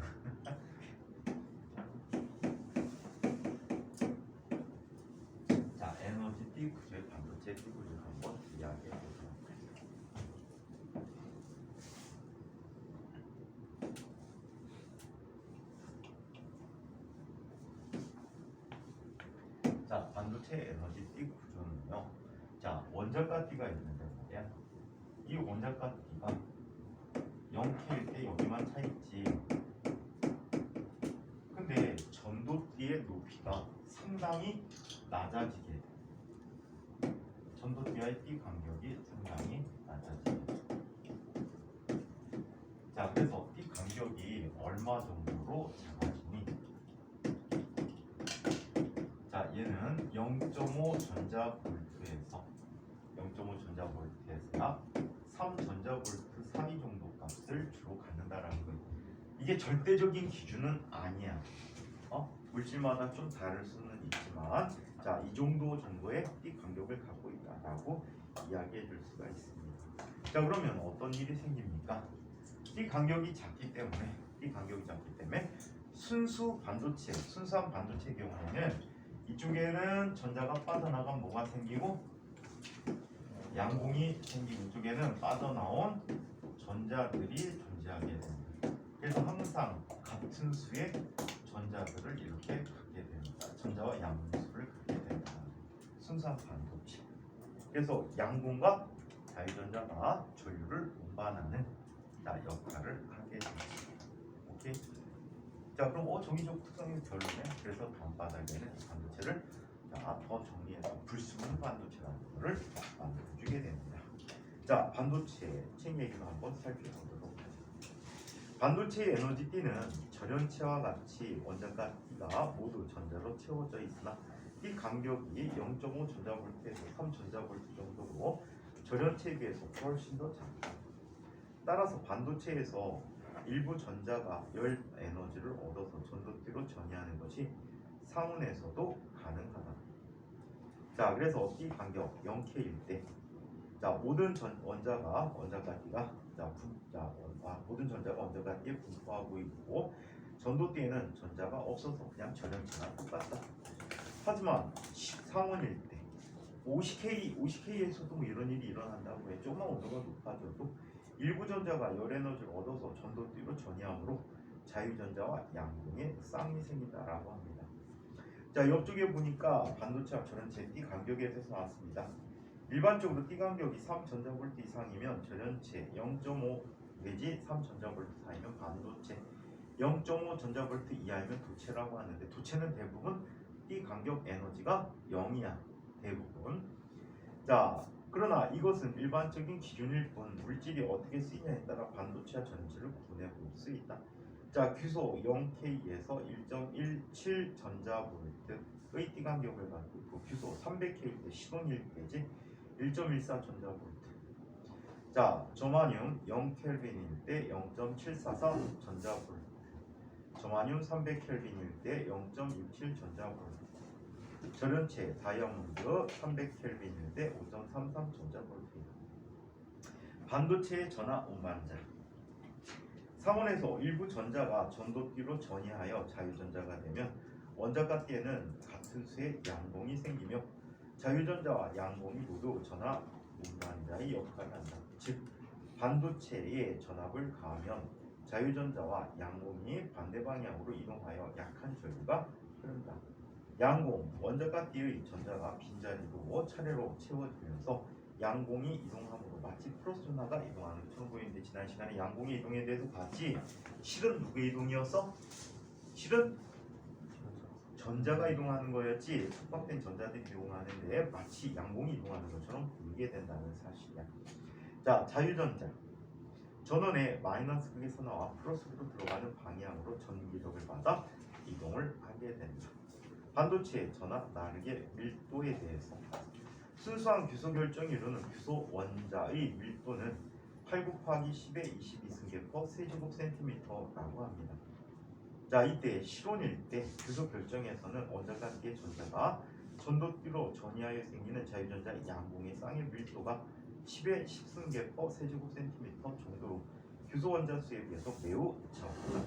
자, 에너지 띠 구조의 반도체 띠 구조를 한번 이야기해 보도록 하겠습니다. 자, 반도체 에너지 띠 구조는요. 자, 원자가 띠가 있는데 말이야. 이 원자가 띠가 0K일 때 여기만 차 있지. 근데 전도띠의 높이가 상당히 낮아지게 돼. 전도띠와의 띠 간격이 상당히 낮아지게 돼. 자, 그래서 띠 간격이 얼마 정도로 작아지니? 자, 얘는 0.5 전자볼트에서 0.5 전자볼트에서 약 3 전자볼트 사이 정도 값을 주로 갖는다라는 거예요. 이게 절대적인 기준은 아니야. 물질마다 좀 다를 수는 있지만, 자, 이 정도의 띠 간격을 갖고 있다라고 이야기해 줄 수가 있습니다. 자, 그러면 어떤 일이 생깁니까? 띠 간격이 작기 때문에 순수한 반도체의 경우에는 이쪽에는 전자가 빠져나간 뭐가 생기고 양공이 생기고 이쪽에는 빠져나온 전자들이 존재하게 됩니다. 그래서 항상 같은 수의 전자들을 이렇게 갖게 됩니다. 전자와 양분수를 갖게 됩니다. 순수한 반도체. 그래서 양공과 자유전자가 전류를 운반하는 역할을 하게 됩니다. 오케이. 자, 그럼 정의적 특성이 별로네. 그래서 다음바닥에는 반도체를 더 정리해서 불순물 반도체라는 것을 만들어주게 됩니다. 자, 반도체 책 얘기를 한번 살펴보도록 하죠. 반도체의 에너지 띠는 절연체와 같이 원자가 띠가 모두 전자로 채워져 있으나 띠 간격이 0.5 전자볼트에서 3 전자볼트 정도로 절연체에 비해서 훨씬 더 작다. 따라서 반도체에서 일부 전자가 열 에너지를 얻어서 전도띠로 전이하는 것이 상온에서도 가능하다. 자, 그래서 띠 간격 0K일 때, 자, 모든 원자가 모든 전자가 원자가띠에 분포하고 있고 전도띠에는 전자가 없어서 그냥 절연체랑 똑같다. 하지만 상온일 때 50K에서도 뭐 이런 일이 일어난다고 해. 조금만 온도가 높아져도 일부 전자가 열 에너지를 얻어서 전도띠로 전이하므로 자유전자와 양공의 쌍이 생긴다라고 합니다. 자, 옆쪽에 보니까 반도체와 절연체 띠 간격에 대해서 나왔습니다. 일반적으로 띠 간격이 3 전자볼트 이상이면 절연체, 0.5 내지 3 전자볼트 사이면 반도체, 0.5 전자볼트 이하이면 도체라고 하는데, 도체는 대부분 띠 간격 에너지가 0이야. 대부분. 자, 그러나 이것은 일반적인 기준일 뿐 물질이 어떻게 쓰이냐에 따라 반도체와 전체를 구분해 볼 수 있다. 자, 규소 0K에서 1.17 전자볼트의 띠 간격을 갖고 있고, 규소 300K일 때 신혼일 때지 1.14 전자볼트. 자, 저마늄 0켈빈일 때 0.744 전자볼트. 저마늄 300켈빈일 때 0.67 전자볼트. 절연체 다이아몬드 300켈빈일 때 5.33 전자볼트입니다. 반도체의 전하 운반자. 상온에서 일부 전자가 전도띠로 전이하여 자유전자가 되면 원자가 띠에는 같은 수의 양공이 생기며 자유전자와 양공이 모두 전하 운반자의 역할을 한다. 즉, 반도체에 전압을 가하면 자유전자와 양공이 반대 방향으로 이동하여 약한 전류가 흐른다. 양공, 원자가 띠의 전자가 빈자리로 차례로 채워지면서 양공이 이동함으로 마치 플러스전하가 이동하는 것처럼 보이는데, 지난 시간에 양공의 이동에 대해서 봤지? 실은 누구의 이동이었어? 실은 전자가 이동하는 거였지, 촉박된 전자들이 이동하는데 마치 양공이 이동하는 것처럼 보이게 된다는 사실이야. 자, 자유전자. 전원의 마이너스 극에서 나와 플러스로 들어가는 방향으로 전기력을 받아 이동을 하게 된다. 반도체의 전하 나르게 밀도에 대해서 순수한 규소 결정이 이루는 규소 원자의 밀도는 8 곱하기 10의 22승계퍼 세제곱센티미터라고 합니다. 자, 이때 실온일 때 규소 결정에서는 원자각기의 전자가 전도띠로 전이하여 생기는 자유전자 양봉의 쌍의 밀도가 10의 10승계 퍼 세제곱센티미터 정도로 규소 원자 수에 비해서 매우 적다.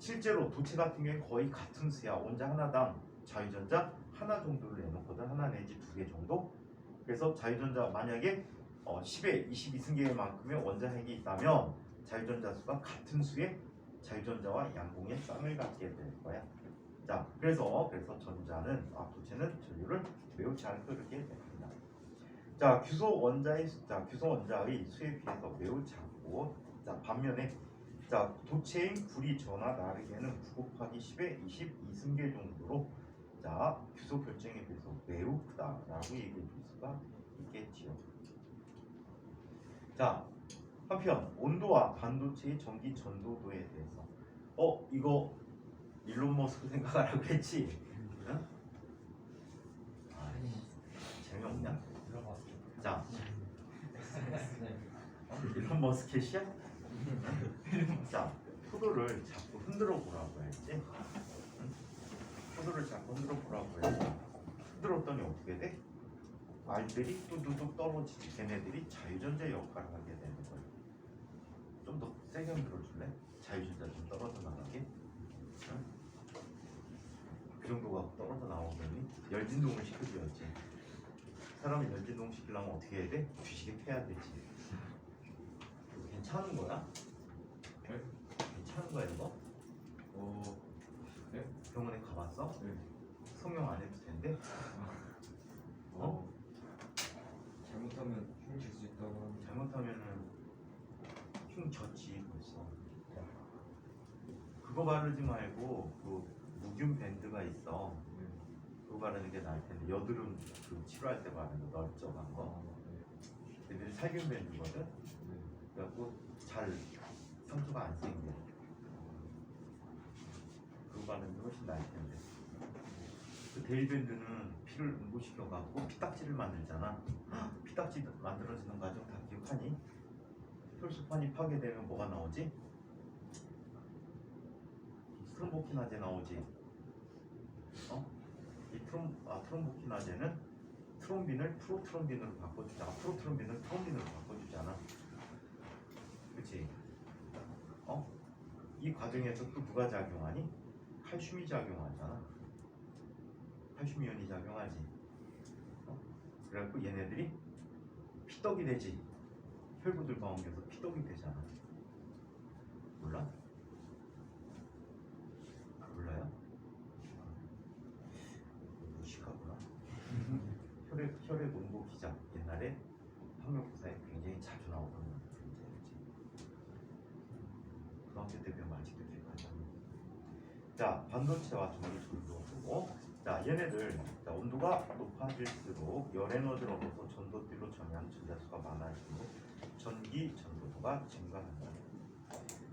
실제로 도체 같은 경우에 거의 같은 수야. 원자 하나당 자유전자 하나 정도를 내놓거든. 하나 내지 두 개 정도. 그래서 자유전자 만약에 10의 22승계만큼의 원자 핵이 있다면 자유전자 수가 같은 수의 자유전자와 양봉의 쌍을 갖게 될 거야. 자, 그래서 전자는 도체는 전류를 매우 잘 흐르게 됩니다. 자, 규소 원자의 수에 비해서 매우 작고, 자, 반면에 자, 도체인 구리 전하 나르게는 9 곱하기 10의 22승계 정도로 자, 규소 결정에 비해서 매우 크다라고 얘기해 줄 수가 있겠지요. 자, 한편 온도와 반도체의 전기 전도도에 대해서 이거 일론 머스크 생각하라고 했지? 응? 재미없냐? 들어봤어요. 자, 일론 머스켓이야? 자, 포도를 자꾸 흔들어 보라고 했지? 응? 포도를 자꾸 흔들어 보라고 했지? 흔들었더니 어떻게 돼? 알들이 뚜두둑 떨어지지. 걔네들이 자유전자 역할을 하게 되는 거야. 좀 더 세게 흔들어줄래? 자유전자 좀 떨어져 나가게. 응? 그 정도가 떨어져 나오더니 열진동을 시켜줘야지. 사람이 열진동 시키려면 어떻게 해야 돼? 주식에 패야 되지. 이거 괜찮은 거야? 네? 괜찮은 거야 이거? 네? 병원에 가봤어? 네. 성형 안 해도 된대? 잘못하면 흉질 수 있다고 하는데. 잘못하면은 흉 졌지 벌써. 그거 바르지 말고 그 무균 밴드가 있어. 그거 바르는 게 나을 텐데. 여드름 그 치료할 때 바르는 거 넓적한 거. 얘들이 살균 밴드거든. 그래갖고 잘 상처가 안 생겨. 그거 바르는 게 훨씬 나을 텐데. 그 데일밴드는 피를 응고시켜갖고 피딱지를 만들잖아. 피딱지 만들어지는 과정 다 기억하니? 혈소판이 파괴되면 뭐가 나오지? 트롬보키나제 나오지. 이 트롬보키나제는 트롬빈을 프로트롬빈으로 바꿔주잖아. 프로트롬빈을 트롬빈으로 바꿔주잖아. 그치? 이 과정에서 또 누가 작용하니? 칼슘이 작용하잖아. 칼슘 이온이 작용하지. 그래갖고 얘네들이 피떡이 되지. 혈구들과 옮겨서 피떡이 되잖아. 몰라? 몰라요? 무식하구나. 혈액 온도 기자. 옛날에 학력고사에 굉장히 자주 나오던 문제지. 고등학교 때 배우면 아직도 기억하잖아. 자, 반도체와 전기 전도 보고, 자, 얘네들 자, 온도가 높아질수록 열 에너지를 얻어서 전도띠로 전이하는 전자수가 많아지고 전기 전도도가 증가한다.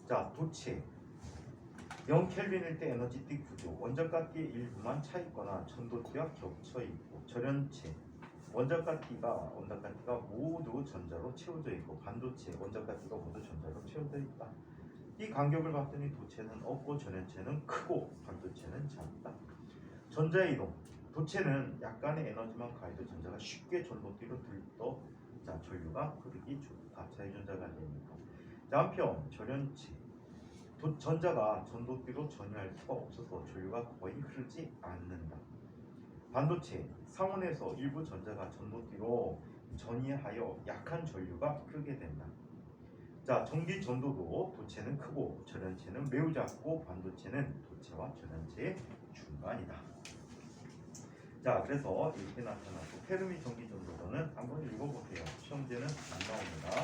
자, 도체 0켈빈일 때 에너지띠 구조. 원자각기의 일부만 차 있거나 전도띠와 겹쳐 있고, 절연체 원자각기가 모두 전자로 채워져 있고, 반도체 원자각기가 모두 전자로 채워져 있다. 이 간격을 봤더니 도체는 없고 절연체는 크고 반도체는 작다. 전자이동. 도체는 약간의 에너지만 가해도 전자가 쉽게 전도띠로 들떠 자, 전류가 흐르기 좋다. 자유전자가 되니까. 자, 한편 절연체. 전자가 전도띠로 전이할 수가 없어서 전류가 거의 흐르지 않는다. 반도체. 상온에서 일부 전자가 전도띠로 전이하여 약한 전류가 흐르게 된다. 자, 전기 전도도 도체는 크고 절연체는 매우 작고 반도체는 도체와 절연체의 중간이다. 자, 그래서 이렇게 나타나고 페르미 전기 전도도는 한번 읽어보세요. 시험제는 안 나옵니다.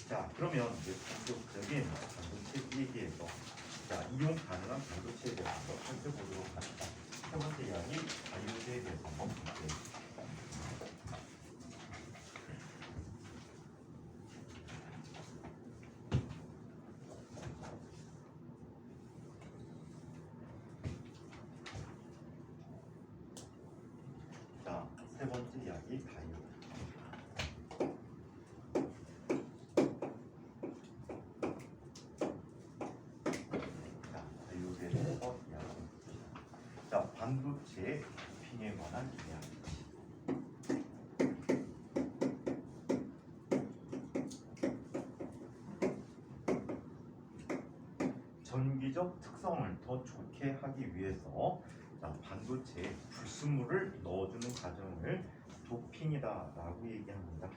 자, 그러면 이제 본격적인 반도체 얘기에서 자, 이용 가능한 반도체에 대해서 살펴보도록 합니다. 첫 번째 이야기 다이오드에 대해서 한번 볼게요. 세 번째 이야기 다이오드. 자, 반도체 도핑에 관한 이야기지. 전기적 특성을 더 좋게 하기 위해서 자, 반도체에 불순물을 넣어주는 과정을 도핑이다라고 얘기합니다.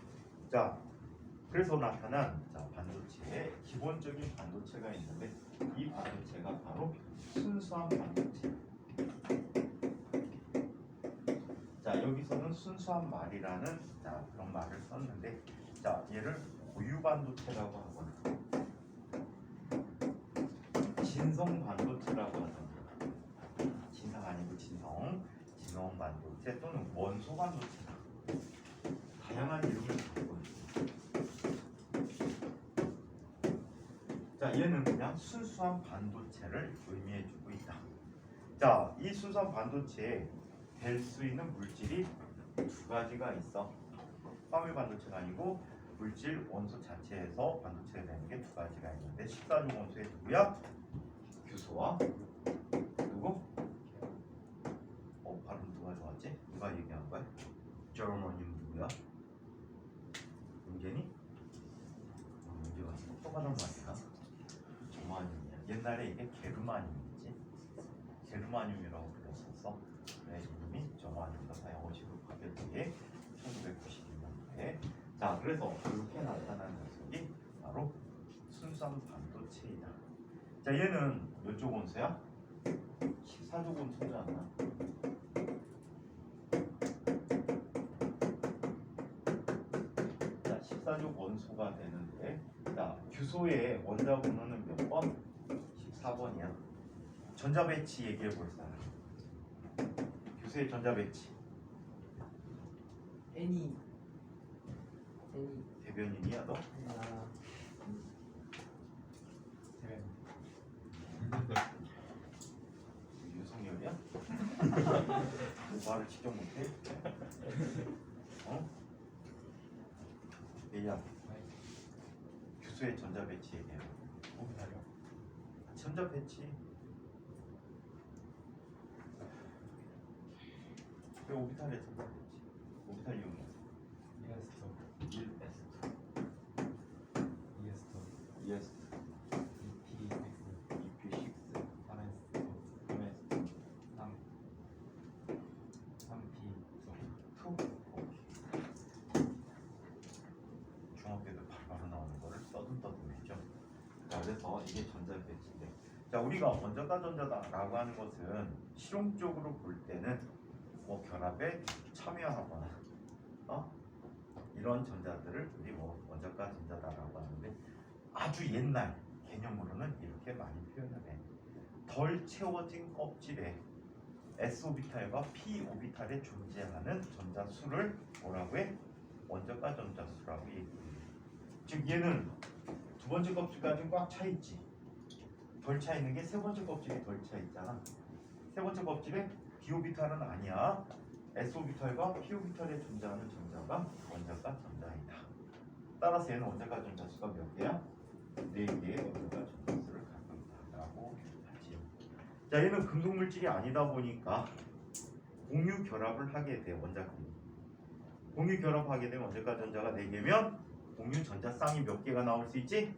자, 그래서 나타난 자, 반도체의 기본적인 반도체가 있는데 이 반도체가 바로 순수한 반도체. 자, 여기서는 순수한 말이라는 자, 그런 말을 썼는데 자, 얘를 고유 반도체라고 하거나 진성 반도체라고 하잖아. 진성 아니고 진성 반도체 또는 원소 반도체다. 다양한 이름을 갖고 있어. 자, 얘는 그냥 순수한 반도체를 의미해주고 있다. 자, 이 순수한 반도체에 될 수 있는 물질이 두 가지가 있어. 화물 반도체가 아니고 물질 원소 자체에서 반도체가 되는 게 두 가지가 있는데 14종 원소의 누구야? 규소와 누구? 발음 누가 좋았지? 누가 얘기한 거야? 저머님 누구야? 문제니? 문제가 똑똑하단 말이야. 저마늄이야. 옛날에 이게 게르마늄이지. 게르마늄이라고 불렀었어. 네, 이름이 저마늄과 사용어식으로 바뀔 때에 1992년도에 자, 그래서 이렇게 나타나는 녀석이 바로 순수한 반도체이다. 자, 얘는 몇 쪽 원소야? 14족 원소지 않나? 자, 14족 원소가 되는데 자, 규소의 원자 번호는 몇 번? 14번이야. 전자 배치 얘기해 볼 사람. 규소의 전자 배치. 애니 대변인이야 너? 아, 유성열이야? 말을 직접 못해? 어? 얘야 규소의 전자 배치 얘기해. 오비탈이요. 전자 배치. 그 오비탈의 전자 배치. 오비탈 이용이야. 이에스토, 1s2, 이에스토, es2, EP6, ep6, 파렌스토, 3s2, 3P, 2. 중학교 때 바로 나오는 거를 떠듬떠듬했죠. 자, 그래서 이게 전자 배치인데, 자, 우리가 원자다 전자다라고 하는 것은 실용적으로 볼 때는 뭐 결합에 참여하거나 이런 전자들을 우리 뭐 원자과 전자다라고 하는데 아주 옛날 개념으로는 이렇게 많이 표현을 해. 덜 채워진 껍질에 s오비탈과 p오비탈에 존재하는 전자수를 뭐라고 해? 원자과 전자수라고 얘기해. 즉 얘는 두 번째 껍질까지는 꽉 차 있지. 덜 차 있는 게 세 번째 껍질이 덜 차 있잖아. 세 번째 껍질에 d오비탈은 아니야. s오비탈과 p오비탈에 존재하는 전자가 원자과 전자이다. 따라서 얘는 원자과 전자수가 몇 개야? 4개의 원자과 전자수를 갖고 있다라고 하지. 자, 얘는 금속물질이 아니다 보니까 공유 결합을 하게 돼. 원자끼리 공유 결합하게 되면 원자과 전자가 4개면 공유 전자쌍이 몇 개가 나올 수 있지?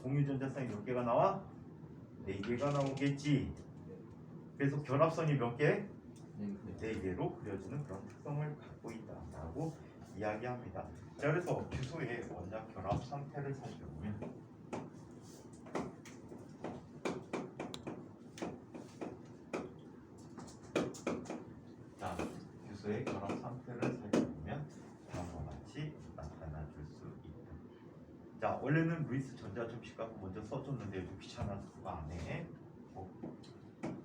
공유 전자쌍이 몇 개가 나와? 4개가 나오겠지. 그래서 결합선이 몇 개? 4개로 그려지는 그런 특성을 갖고 있다라고 이야기합니다. 자, 그래서 규소의 원자 결합 상태를 살펴보면 자, 규소의 결합 상태를 살펴보면 다음과 같이 나타나 줄 수 있다. 자, 원래는 루이스 전자 점식 갖고 먼저 써줬는데 좀 귀찮아서 그거 안 해.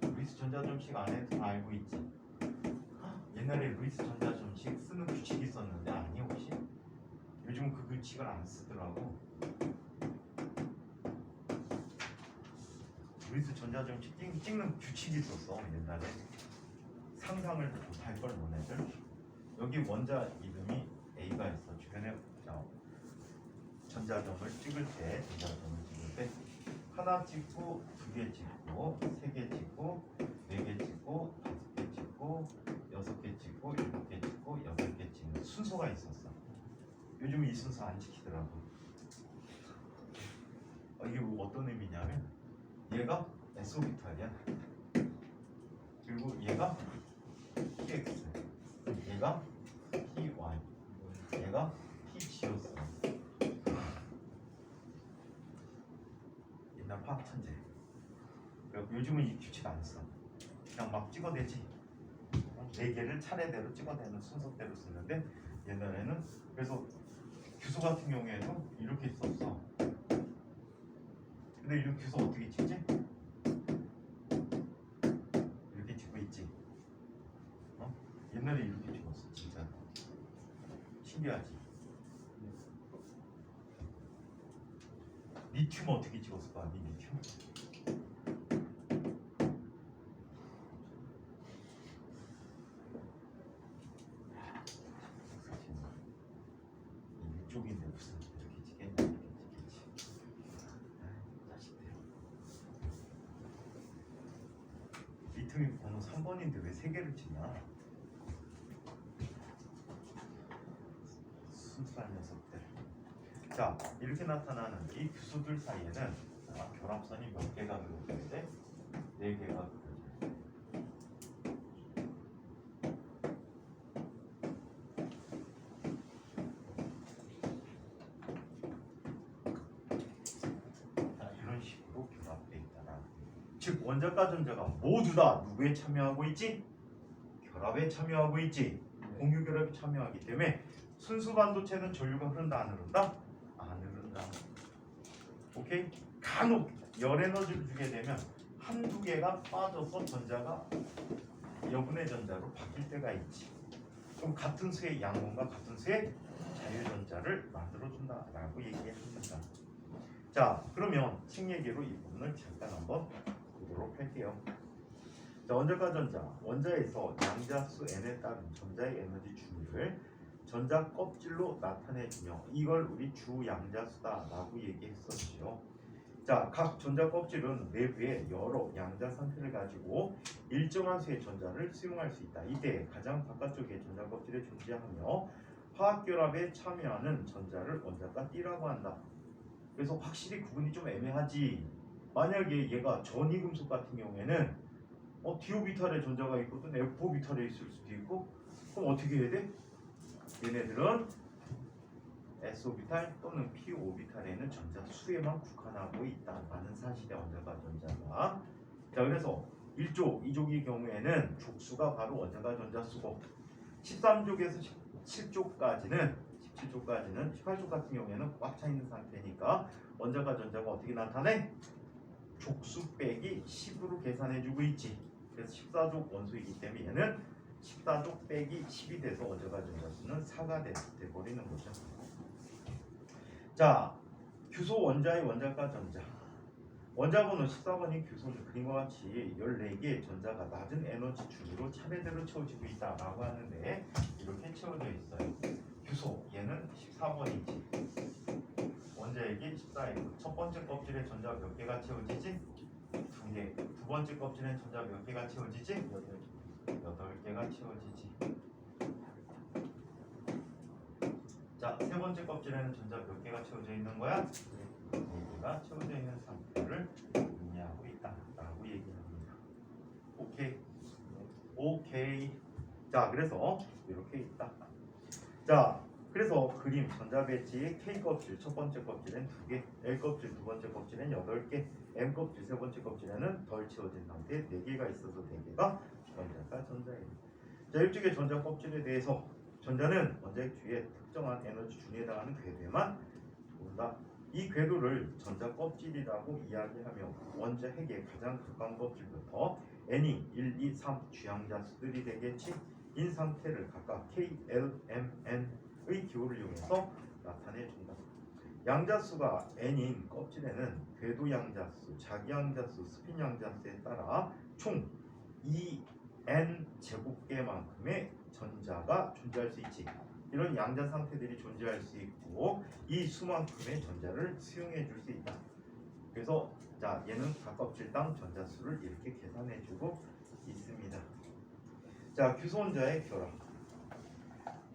루이스 전자 점식 안 해서 다 알고 있지. 옛날에 루이스 전자 점식 쓰는 규칙이 있었는데 아니 혹시? 요즘은 그 규칙을 안 쓰더라고. 루이스 전자 점식 찍는 규칙이 있었어 옛날에. 상상을 못할 걸 너네들. 여기 원자 이름이 A가 있어. 주변에 전자점을 찍을 때 하나 찍고 2개 찍고 3개 찍고 4개 찍고 순서가 있었어. 요즘 이 순서 안 지키더라고. 이게 뭐 어떤 의미냐면 얘가 SO비탈이야. 그리고 얘가 PX, 얘가 PY, 얘가 PG였어. 옛날 화학 천재. 그리고 요즘은 이 규칙 안 써. 그냥 막 찍어내지. 네 개를 차례대로 찍어내는 순서대로 쓰는데 옛날에는 그래서 규소 같은 경우에도 이렇게 썼어. 근데 이런 규소 어떻게 찍지? 이렇게 찍고 있지. 옛날에 이렇게 찍었어, 진짜. 신기하지? 리튬 어떻게 찍었을까? 리튬. 이쪽인데 무슨 이렇게 찍겠냐? 이렇게 찍겠지. 자식들. 리튬이 번호 3번인데 왜 3개를 찍냐? 순수한 녀석들. 자, 이렇게 나타나는 이 규소들 사이에는 결합선이 몇 개가 그려져야 돼? 4개가 그려져야 돼. 자, 이런 식으로 결합되어 있다라. 즉 원자과 전자가 모두 다 누구에 참여하고 있지? 결합에 참여하고 있지. 공유 결합에 참여하기 때문에 순수 반도체는 전류가 흐른다 안 흐른다? 안 흐른다. 오케이? 간혹 열 에너지를 주게 되면 한두 개가 빠져서 전자가 여분의 전자로 바뀔 때가 있지. 그럼 같은 수의 양분과 같은 수의 자유전자를 만들어준다라고 얘기합니다. 자, 그러면 책 얘기로 이 부분을 잠깐 한번 보도록 할게요. 자, 원자과 전자, 원자에서 양자수 n에 따른 전자의 에너지 준위를 전자 껍질로 나타내주며 이걸 우리 주양자수다라고 얘기했었죠. 자, 각 전자 껍질은 내부에 여러 양자 상태를 가지고 일정한 수의 전자를 수용할 수 있다. 이때 가장 바깥쪽에 전자 껍질에 존재하며 화학 결합에 참여하는 전자를 원자과 D라고 한다. 그래서 확실히 구분이 좀 애매하지. 만약에 얘가 전이금속 같은 경우에는 디오비탈에 전자가 있거든 F오비탈에 있을 수도 있고 그럼 어떻게 해야 돼? 얘네들은 S오비탈 또는 P오비탈에는 전자 수에만 국한하고 있다라는 사실의 원자과 전자가. 자, 그래서 1족, 2족의 경우에는 족수가 바로 원자과 전자 수고 13족에서 17족까지는 18족 같은 경우에는 꽉 차 있는 상태니까 원자과 전자가 어떻게 나타내? 족수 빼기 10으로 계산해주고 있지. 그래서 14족 원소이기 때문에 얘는 14족 빼기 10이 돼서 원자과 전자 수는 4가 돼버리는 거죠. 자, 규소 원자의 원자과 전자. 원자번호 14번이 규소는 그림과 같이 14개의 전자가 낮은 에너지 주기로 차례대로 채워지고 있다라고 하는데 이렇게 채워져 있어요. 규소 얘는 14번이지. 원자에게 14이고 첫 번째 껍질에 전자 몇 개가 채워지지? 2개. 두 번째 껍질에 전자 몇 개가 채워지지? 8개가 채워지지. 자, 세 번째 껍질에는 전자 몇 개가 채워져 있는 거야? 4개가 채워져 있는 상태를 의미하고 있다라고 얘기합니다. 오케이. 오케이. 자, 그래서 이렇게 있다. 자, 그래서 그림 전자 배치의 K 껍질 첫 번째 껍질엔 2개, L 껍질 두 번째 껍질엔 8개, M 껍질 세 번째 껍질에는 덜 채워진 상태 4개가 있어서 4개가 원자과 전자예요. 자, 이쪽의 전자 껍질에 대해서 전자는 원자핵 주위에 특정한 에너지 준위에 해당하는 궤도에만 돈다. 이 궤도를 전자 껍질이라고 이야기하며 원자핵의 가장 가까운 껍질부터 N이 1, 2, 3 주양자수들이 되겠지. 인 상태를 각각 K, L, M, N의 기호를 이용해서 나타내준다. 양자수가 N인 껍질에는 궤도 양자수, 자기 양자수, 스핀 양자수에 따라 총 2N 제곱개만큼의 전자가 존재할 수 있지. 이런 양자 상태들이 존재할 수 있고 이 수만큼의 전자를 수용해 줄 수 있다. 그래서 자, 얘는 각 껍질당 전자수를 이렇게 계산해 주고 있습니다. 자, 규소원자의 결합.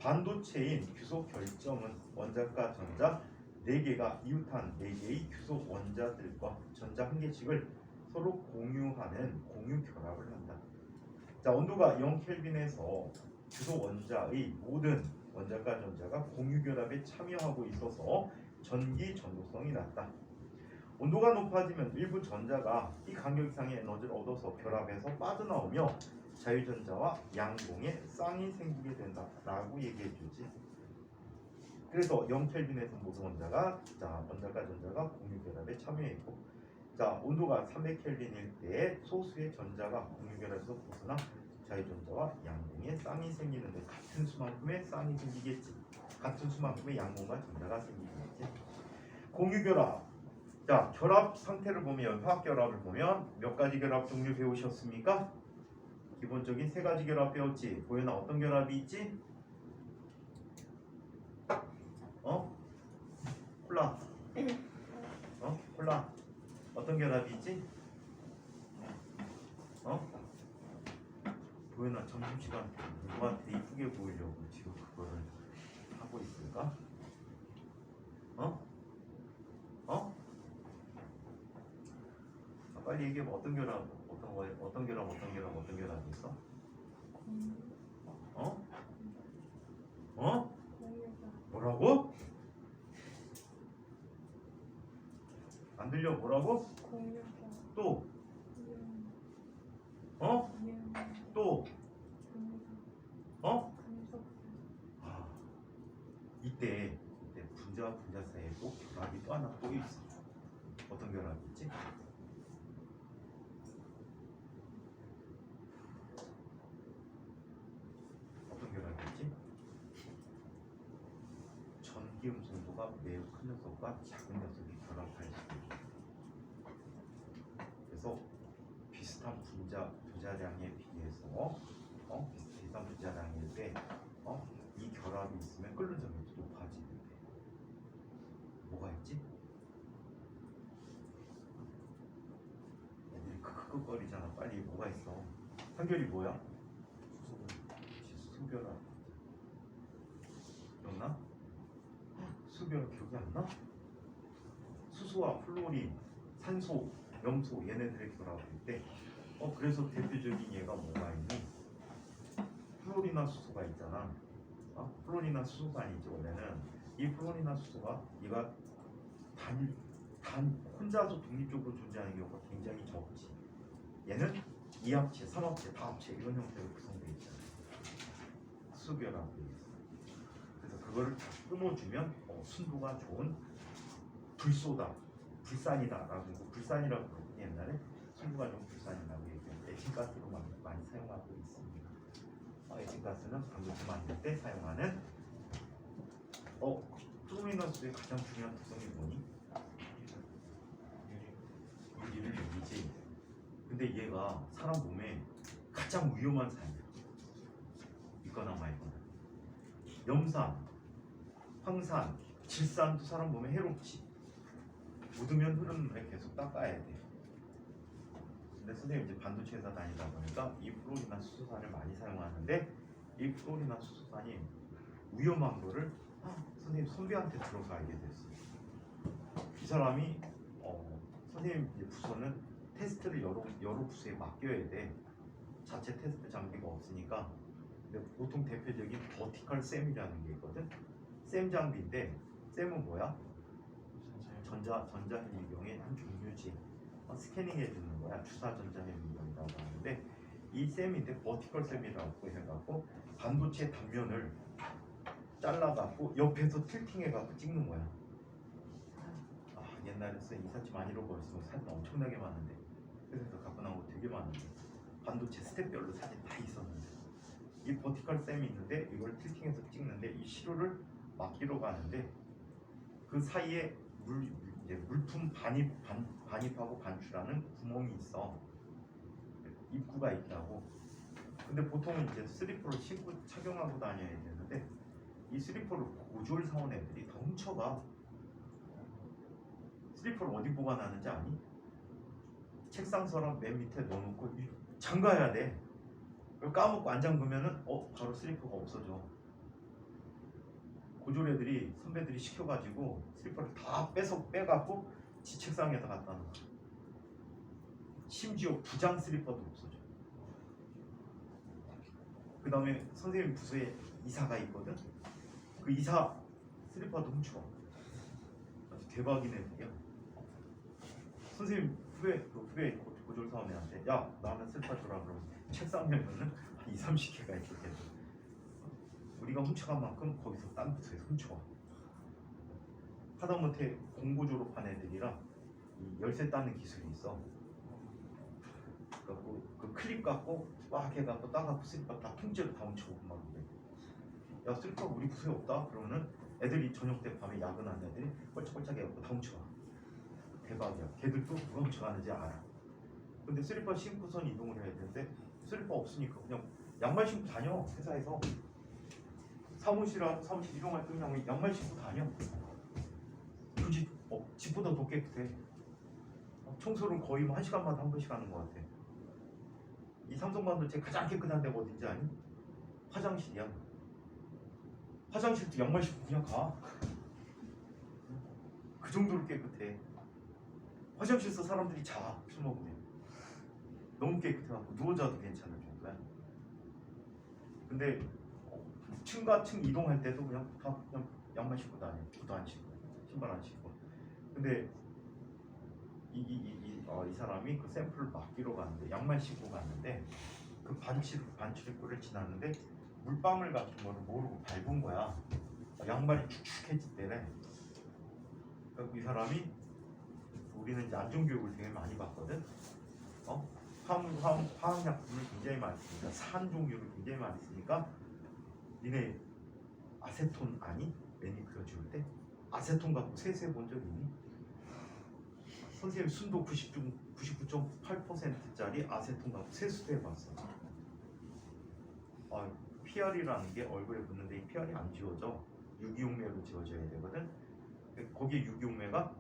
반도체인 규소 결정은 원자과 전자 4개가 이웃한 4개의 규소 원자들과 전자 1개씩을 서로 공유하는 공유 결합을 한다. 자, 온도가 0켈빈에서 규소 원자의 모든 원자과 전자가 공유 결합에 참여하고 있어서 전기 전도성이 낮다. 온도가 높아지면 일부 전자가 이 간격 이상의 에너지를 얻어서 결합해서 빠져나오며 자유전자와 양봉에 쌍이 생기게 된다라고 얘기해 주지. 그래서 0켈빈에서 모든 원자가 원자과 전자가 공유 결합에 참여했고, 온도가 300켈빈일 때 소수의 전자가 공유 결합에서 벗어나 자유전자와 양봉에 쌍이 생기는데 같은 수만큼의 쌍이 생기겠지. 같은 수만큼의 양봉과 전자가 생기겠지. 공유 결합. 결합 상태를 보면, 화학 결합을 보면 몇 가지 결합 종류 배우셨습니까? 기본적인 3가지 결합 배웠지. 보현아, 어떤 결합이 있지? 콜라. 콜라. 어떤 결합이 있지? 보현아, 점심시간 누구한테 이쁘게 보이려고 지금 그거를 하고 있을까? 빨리 얘기해봐. 어떤 결합, 어떤 결합이 있어? 뭐라고? 안 들려? 뭐라고? 또? 또? 이때 분자와 분자 사이에 또 결합이 또 하나 또 있어. 어떤 결합이 있지? 어떤 결합이 있지? 전기음 정도가 매우 큰 녀석과 작은 녀석이 결합할 수 있다. 그래서 비슷한 분자량에 비해서 비슷한 분자량일 때 이 결합이 있으면 끓는 점유율이 높아지는데 뭐가 있지? 애들이 크크거리잖아. 빨리 뭐가 있어? 한결이 뭐야? 수결합. 기억나? 수결합 기억이 안 나? 수소와 플로린, 산소, 염소 얘네들의 결합일 때 그래서 대표적인 얘가 뭐가 있니? 플로린과 수소가 있잖아. 플로린과 수소가 아니죠. 원래는 이 플로린과 수소가 얘가 단 혼자서 독립적으로 존재하는 경우가 굉장히 적지. 얘는 2합체, 3합체, 다합체 이런 형태로 구성되어 있잖아. 수결합이 있어. 그래서 그거를 다 끊어주면 순도가 좋은 불산이다라고 하고, 불산이라고 그러고 옛날에 순도가 좋은 불산이라고 얘기하고 에칭가스로 많이 사용하고 있습니다. 에칭가스는 반도체 만들 때 사용하는 플루미너스의 가장 중요한 특성이 뭐니? 유리를 유리지. 근데 얘가 사람 몸에 가장 위험한 산이야. 있거나 말거나. 염산, 황산, 질산도 사람 몸에 해롭지. 묻으면 흐르는 물에 계속 닦아야 돼. 근데 선생님 이제 반도체 회사 다니다 보니까 이 플로리나 수소산을 많이 사용하는데, 이 플로리나 수소산이 위험한 거를 선생님 선배한테 들어서 알게 됐어요. 이 사람이 선생님 이제 부서는 테스트를 여러 부서에 맡겨야 돼. 자체 테스트 장비가 없으니까. 근데 보통 대표적인 버티컬 셈이라는 게 있거든. 셈 장비인데, 셈은 뭐야? 전자현미경의 한 종류지. 스캐닝 해주는 거야. 주사 전자현미경이라고 하는데, 이 셈인데 버티컬 셈이라고 해갖고 반도체 단면을 잘라갖고 옆에서 틸팅해갖고 찍는 거야. 옛날에 이사치 많이 잃어버렸으면 사진 엄청나게 많은데, 그래서 갖고 나온 거 되게 많은데, 반도체 스텝별로 사진 다 있었는데, 이 버티컬 셈이 있는데 이걸 틸팅해서 찍는데, 이 시료를 맡기러 가는데 그 사이에 물품 반입하고 반출하는 구멍이 있어. 입구가 있다고. 근데 보통은 이제 슬리퍼를 신고 착용하고 다녀야 되는데, 이 슬리퍼를 고졸 사온 애들이 다 훔쳐가. 슬리퍼를 어디 보관하는지 아니? 책상 서랍 맨 밑에 넣어놓고 잠가야 돼. 까먹고 안 잠그면은 바로 슬리퍼가 없어져. 고졸 애들이 선배들이 시켜가지고 슬리퍼를 다 빼갖고 지 책상에다 갖다 놓아. 심지어 부장 슬리퍼도 없어져. 그 다음에 선생님 부서에 이사가 있거든. 그 이사 슬리퍼도 훔쳐. 아주 대박인 애들이야. 선생님 후배 고졸 사원애한테 야 나는 슬리퍼 주라 그러면 책상 열면은 한 20-30개가 있거든. 우리가 훔쳐간 만큼 거기서 딴 부서에서 훔쳐와. 하다못해 공고 졸업한 애들이라 이 열쇠 따는 기술이 있어. 그래갖고 그 클립 갖고 막 해갖고 따갖고 슬리퍼 다 통째로 다 훔쳐오고 막 그래. 야 슬리퍼 우리 부서에 없다? 그러면은 애들이 저녁 때 밤에 야근하는 애들이 꼴짝꼴짝 해갖고 다 훔쳐와. 대박이야. 걔들도 누가 훔쳐가는지 알아. 근데 슬리퍼 신고선 이동을 해야 되는데 슬리퍼 없으니까 그냥 양말 신고 다녀. 회사에서 사무실 이동할 때 그냥 양말 신고 다녀. 굳이 집보다 더 깨끗해. 청소를 거의 뭐 1시간마다 한 번씩 하는 것 같아. 이 삼성반도체 가장 깨끗한 데가 어딘지 아니? 화장실이야. 화장실도 양말 신고 그냥 가. 그 정도로 깨끗해. 화장실에서 사람들이 자. 술 먹으면 너무 깨끗해갖고 누워 자도 괜찮을 정도야. 근데 층과 층 이동할 때도 그냥 양말 신고 다녀. 구두 안 신고 신발 안 신고. 근데 이 사람이 그 샘플을 맡기러 갔는데 양말 신고 갔는데 그 반출입구를 지났는데 물방울 같은 거를 모르고 밟은 거야. 양말이 축축해졌대래. 그래서 이 사람이 우리는 이제 안전교육을 되게 많이 받거든. 화학약품을 굉장히 많이 쓰니까 산 종류를 굉장히 많이 쓰니까 니네 아세톤 아니? 매니큐어 지울 때 아세톤 갖고 세수해 본 적 있니? 선생님 순도 99.8%짜리 아세톤 갖고 세수도 해봤어. PR이라는 게 얼굴에 붙는데 이 PR이 안 지워져. 유기용매로 지워져야 되거든. 거기에 유기용매가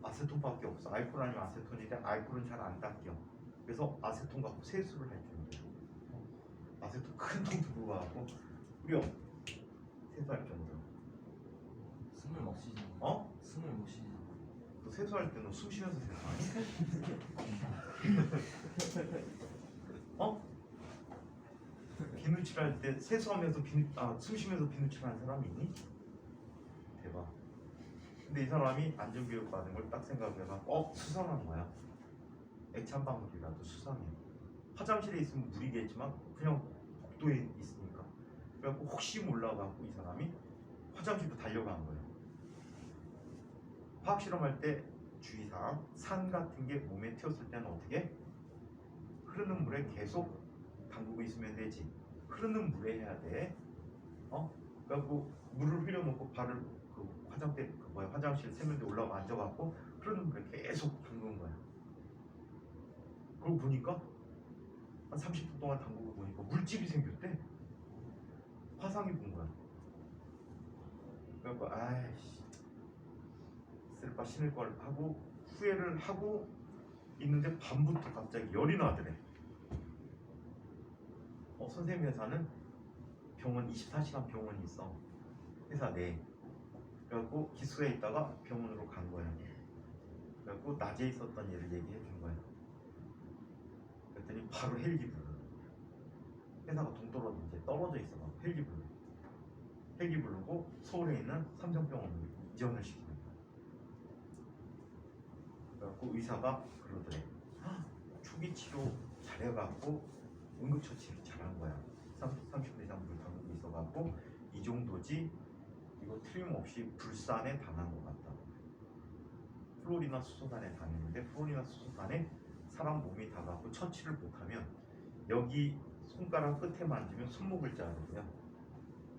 아세톤밖에 없어. 알코올 아니면 아세톤인데 알코올은 잘 안 닦여. 그래서 아세톤 갖고 세수를 해주는 거야. 아세톤 큰 통 들고 가고 뿌려 세수할 정도로. 숨을 못 쉬잖아. 숨을 못 쉬잖아. 너 세수할 때는 숨 쉬면서 세수하니? 비누칠할 때 세수하면서 숨 쉬면서 비누칠하는 사람이 있니? 대박. 근데 이 사람이 안전교육 받은 걸 딱 생각해봐. 수상한 거야. 액체 한 방울이라도 수상해. 화장실에 있으면 물이겠지만 그냥 복도에 있으니까. 그래갖고 혹시 몰라갖고 이 사람이 화장실로 달려간 거예요. 화학 실험할 때 주의사항, 산 같은 게 몸에 튀었을 때는 어떻게? 흐르는 물에 계속 담그고 있으면 되지. 흐르는 물에 해야 돼. 그래갖고 물을 흘려놓고 발을 화장실 세면대 올라가 앉아갖고 흐르는 물에 계속 담근 거야. 그걸 보니까 한 30분 동안 담그고 보니까 물집이 생겼대. 화상이 본 거야. 그래갖고 아이씨 슬리퍼 신을 걸 하고 후회를 하고 있는데 밤부터 갑자기 열이 나더래. 선생님 회사는 병원 24시간 병원이 있어. 회사 내에. 그래갖고 기숙사에 있다가 병원으로 간 거야. 그래갖고 낮에 있었던 일을 얘기해 준 거야. 그랬더니 바로 헬기 불러. 회사가 동떨어져 이제 떨어져 있어. 헬기 불러. 헬기 부르고 서울에 있는 삼성병원으로 이전을 시키는 거야. 그래갖고 의사가 그러더래. 초기 치료 잘해갖고 응급처치를 잘한 거야. 30분 이상 물 담그고 있어갖고 이 정도지. 이거 틀림없이 불산에 당한 것 같다. 플로리나 수소단에 당했는데 플로리나 수소단에 사람 몸이 닿아갖고 처치를 못하면 여기 손가락 끝에 만지면 손목을 자르고요.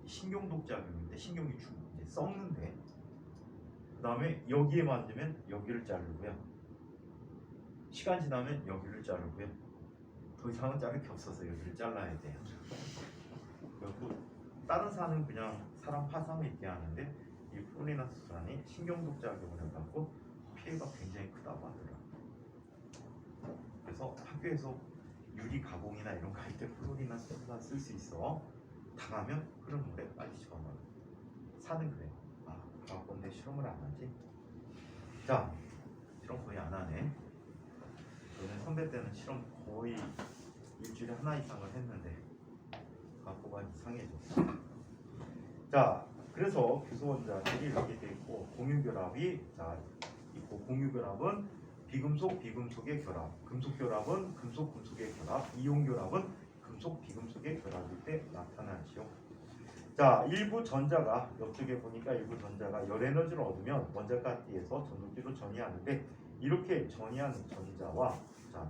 신경독작용인데 신경이 이제 썩는데 그 다음에 여기에 만지면 여기를 자르고요. 시간 지나면 여기를 자르고요. 더 이상은 자를 게 없어서 여기를 잘라야 돼요. 그리고 다른 산은 그냥 사람 화상을 있게 하는데 이 플로리나 수소단이 신경독작용을 해갖고 피해가 굉장히 크다고 하더라. 그래서 학교에서 유리 가공이나 이런 거 할 때 플로리나 수소단 쓸 수 있어. 당하면 흐르는 물에 빨리 집어넣어. 4는 그래. 아, 과학건데 실험을 안 하지? 자, 실험 거의 안 하네. 저는 선배 때는 실험 거의 일주일에 하나 이상을 했는데 과학고가 이상해졌어. 자, 그래서 규소원자들이 이렇게 돼 있고 공유결합이 자 있고 공유결합은 비금속의 결합, 금속결합은 금속의 결합, 이온결합은 금속-비금속의 결합일 때 나타나지요. 자, 일부 전자가 옆쪽에 보니까 일부 전자가 열에너지를 얻으면 원자가 D에서 전도기로 전이하는데 이렇게 전이하는 전자와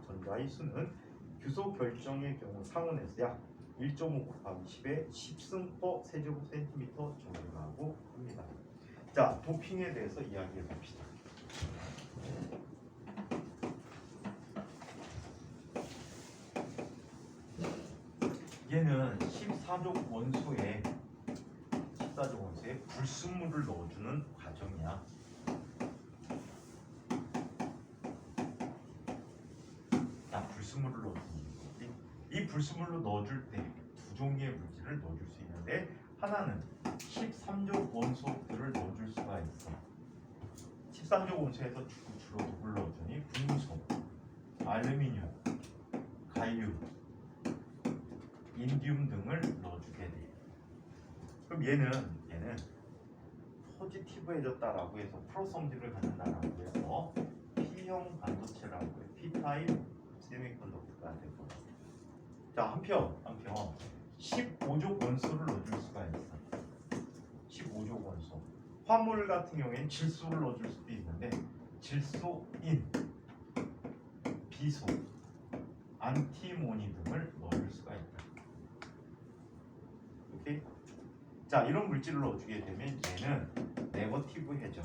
전자의 수는 규소 결정의 경우 상온에서 약 1.5 곱하기 10의 10승 퍼 세제곱센티미터 정도라고 합니다. 자, 도핑에 대해서 이야기해 봅시다. 얘는 14족 원소에 불순물을 넣어주는 과정이야. 불순물을 넣어주는 거지. 이 불순물로 넣어줄 때 두 종류의 물질을 넣어줄 수 있는데 하나는 13족 원소들을 넣어줄 수가 있어. 13족 원소에서 주로 누굴 넣어주니? 분무소, 알루미늄, 갈륨, 인디움 등을 넣어주게 돼. 그럼 얘는 포지티브해졌다라고 해서 플러스 성질을 갖는다라고 해서 P형 반도체라고 해. P-타입 세미컨덕터가 되고. 자, 한편 15족 원소를 넣어줄 수가 있어. 15족 원소. 화물 같은 경우에는 질소를 넣어줄 수도 있는데 질소인, 비소, 안티모니 등을 넣어줄 수가 있다. 오케이? 자, 이런 물질을 넣어주게 되면 얘는 네거티브해져.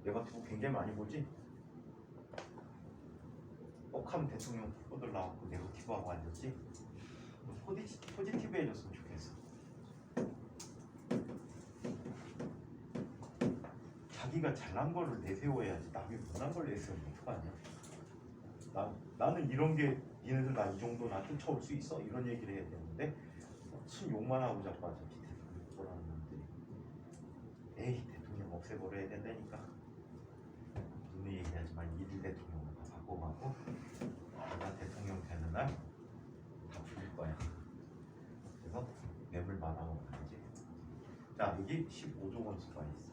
네거티브 굉장히 많이 보지? 하면 대통령 후보들 나왔고 네거티브하고 앉았지? 포지티브해졌으면 좋겠어. 자기가 잘난 거를 내세워야지 남이 못난 걸 내세우면 어떡하냐? 나는 이런 게 니네들 나 이 정도 나 쫓아올 수 있어? 이런 얘기를 해야 되는데 순 욕만 하고 자꾸 하죠. 대통령 뭐라는 놈들이. 에이, 대통령 없애버려야 된다니까. 눈에 얘기하지만 이들 대통령을 다 바꿔가고 내가 대통령 되는 날 다 풀릴 거야. 그래서 맵을 말하고 가야지. 자, 여기 15족 원소가 있어.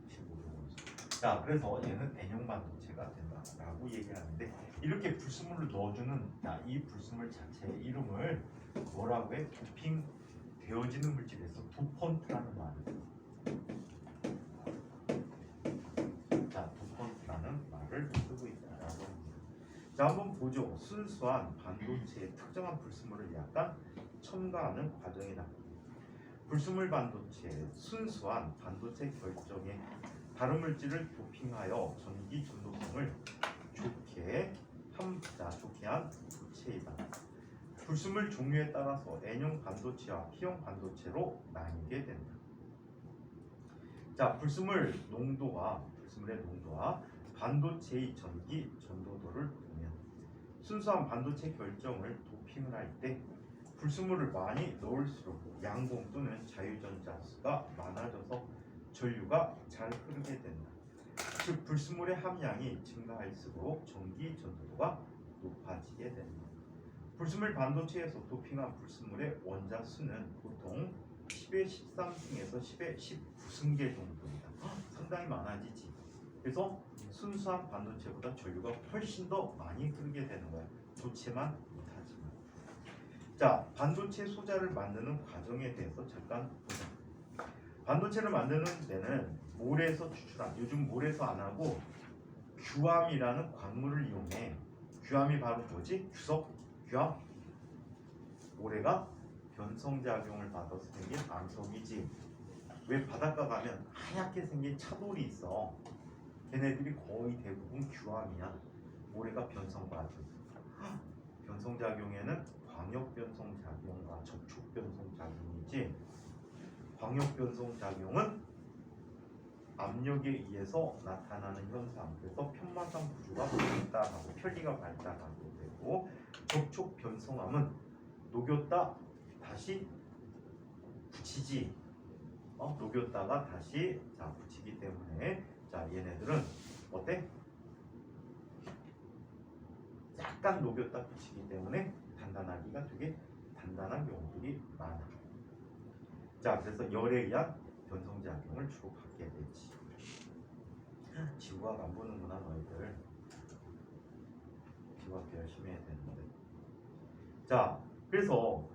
15족 원소. 자, 그래서 얘는 N형 반도체가 된다라고 얘기를 하는데 이렇게 불순물을 넣어주는 이 불순물 자체의 이름을 뭐라고 해? 도핑 되어지는 물질에서 도펀트라는 말을 도펀트라는 말을 쓰고 있다라고 합니다. 자, 한번 보죠. 순수한 반도체의 특정한 불순물을 약간 첨가하는 과정이다. 불순물 반도체의 순수한 반도체 결정에 다른 물질을 도핑하여 전기 전도성을 좋게 한 도체이다. 불순물 종류에 따라서 N형 반도체와 P형 반도체로 나뉘게 된다. 자, 불순물의 농도와 반도체의 전기 전도도를 보면 순수한 반도체 결정을 도핑을 할 때 불순물을 많이 넣을수록 양봉 또는 자유전자 수가 많아져서 전류가 잘 흐르게 된다. 즉 불순물의 함량이 증가할수록 전기 전도도가 높아지게 된다. 불순물 반도체에서 도핑한 불순물의 원자 수는 보통 10의 13승에서 10의 19승계 정도입니다. 상당히 많아지지. 그래서 순수한 반도체보다 전류가 훨씬 더 많이 흐르게 되는 거야. 도체만 못하지만. 자, 반도체 소자를 만드는 과정에 대해서 잠깐 보자. 반도체를 만드는 데는 몰에서 추출한, 요즘 몰에서 안 하고 규암이라는 광물을 이용해. 규암이 바로 뭐지? 규암. 모래가 변성작용을 받아서 생긴 암석이지. 왜 바닷가 가면 하얗게 생긴 차돌이 있어. 걔네들이 거의 대부분 규암이야. 모래가 변성받은. 변성작용에는 광역변성작용과 접촉변성작용이지. 광역변성작용은 압력에 의해서 나타나는 현상. 그래서 편마상 구조가 발달하고 편리가 발달하게 되고, 접촉변성함은 녹였다 다시 붙이지. 녹였다가 다시 자 붙이기 때문에 자 얘네들은 어때? 약간 녹였다 붙이기 때문에 단단하기가 되게 단단한 경우들이 많아. 자 그래서 열에 의한 변성작용을 주로 받게 되지. 지구학 안 보는구나 너희들. 지구학 열심히 해야 되는데. 자 그래서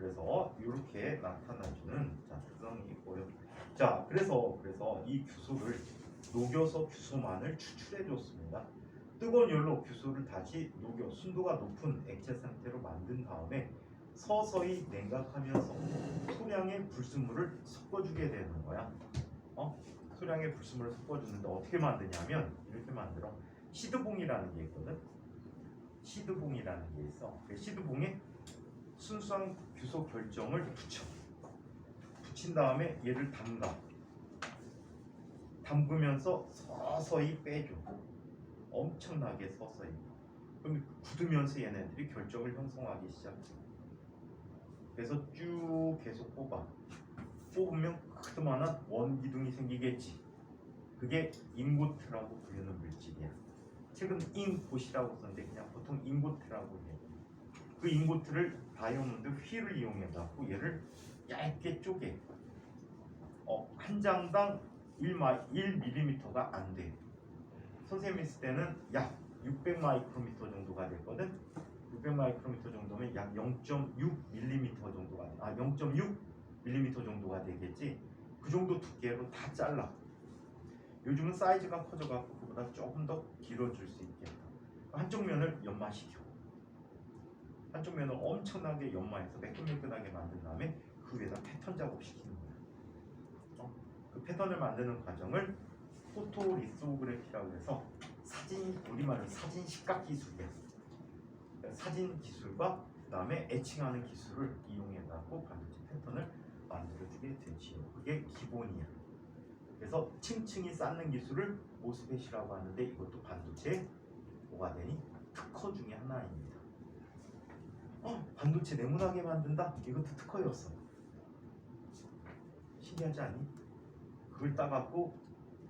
이렇게 나타나주는 자 특성이 있고요. 자 그래서 이 규소를 녹여서 규소만을 추출해 줬습니다. 뜨거운 열로 규소를 다시 녹여 순도가 높은 액체 상태로 만든 다음에 서서히 냉각하면서 소량의 불순물을 섞어주게 되는 거야. 소량의 불순물을 섞어주는데 어떻게 만드냐면 이렇게 만들어. 시드봉이라는 게 있거든. 시드봉이라는 게 있어. 그 시드봉에 순수한 규소 결정을 붙인 다음에 얘를 담그면서 서서히 빼줘. 엄청나게 서서히. 그럼 굳으면서 얘네들이 결정을 형성하기 시작해. 그래서 쭉 계속 뽑으면 그만한 원기둥이 생기겠지. 그게 인고트라고 부르는 물질이야. 책은 인고시라고 썼는데 그냥 보통 인고트라고 해. 그 인고트를 다이아몬드 휠을 이용해 갖고 얘를 얇게 쪼개. 한 장당 1mm가 안 돼. 선생님이 있을 때는 약 600 마이크로미터 정도가 됐거든. 600 마이크로미터 정도면 약 0.6mm 정도가 돼. 0.6mm 정도가 되겠지. 그 정도 두께로 다 잘라. 요즘은 사이즈가 커져갖고 그보다 조금 더 길어질 수 있겠다. 한쪽 면을 연마시켜. 한쪽 면을 엄청나게 연마해서 매끈매끈하게 만든 다음에 그 위에다 패턴 작업시키는 거야. 그 패턴을 만드는 과정을 포토리소그래피라고 해서 우리말로 사진 식각 기술이야. 사진 기술과 그 다음에 애칭하는 기술을 이용해 갖고 반드시 패턴을 만들어주게 되지요. 그게 기본이야. 그래서 층층이 쌓는 기술을 모스펫이라고 하는데 이것도 반도체 뭐가 되니? 특허 중에 하나입니다. 반도체 네모나게 만든다? 이것도 특허였어. 신기하지 않니? 그걸 따갖고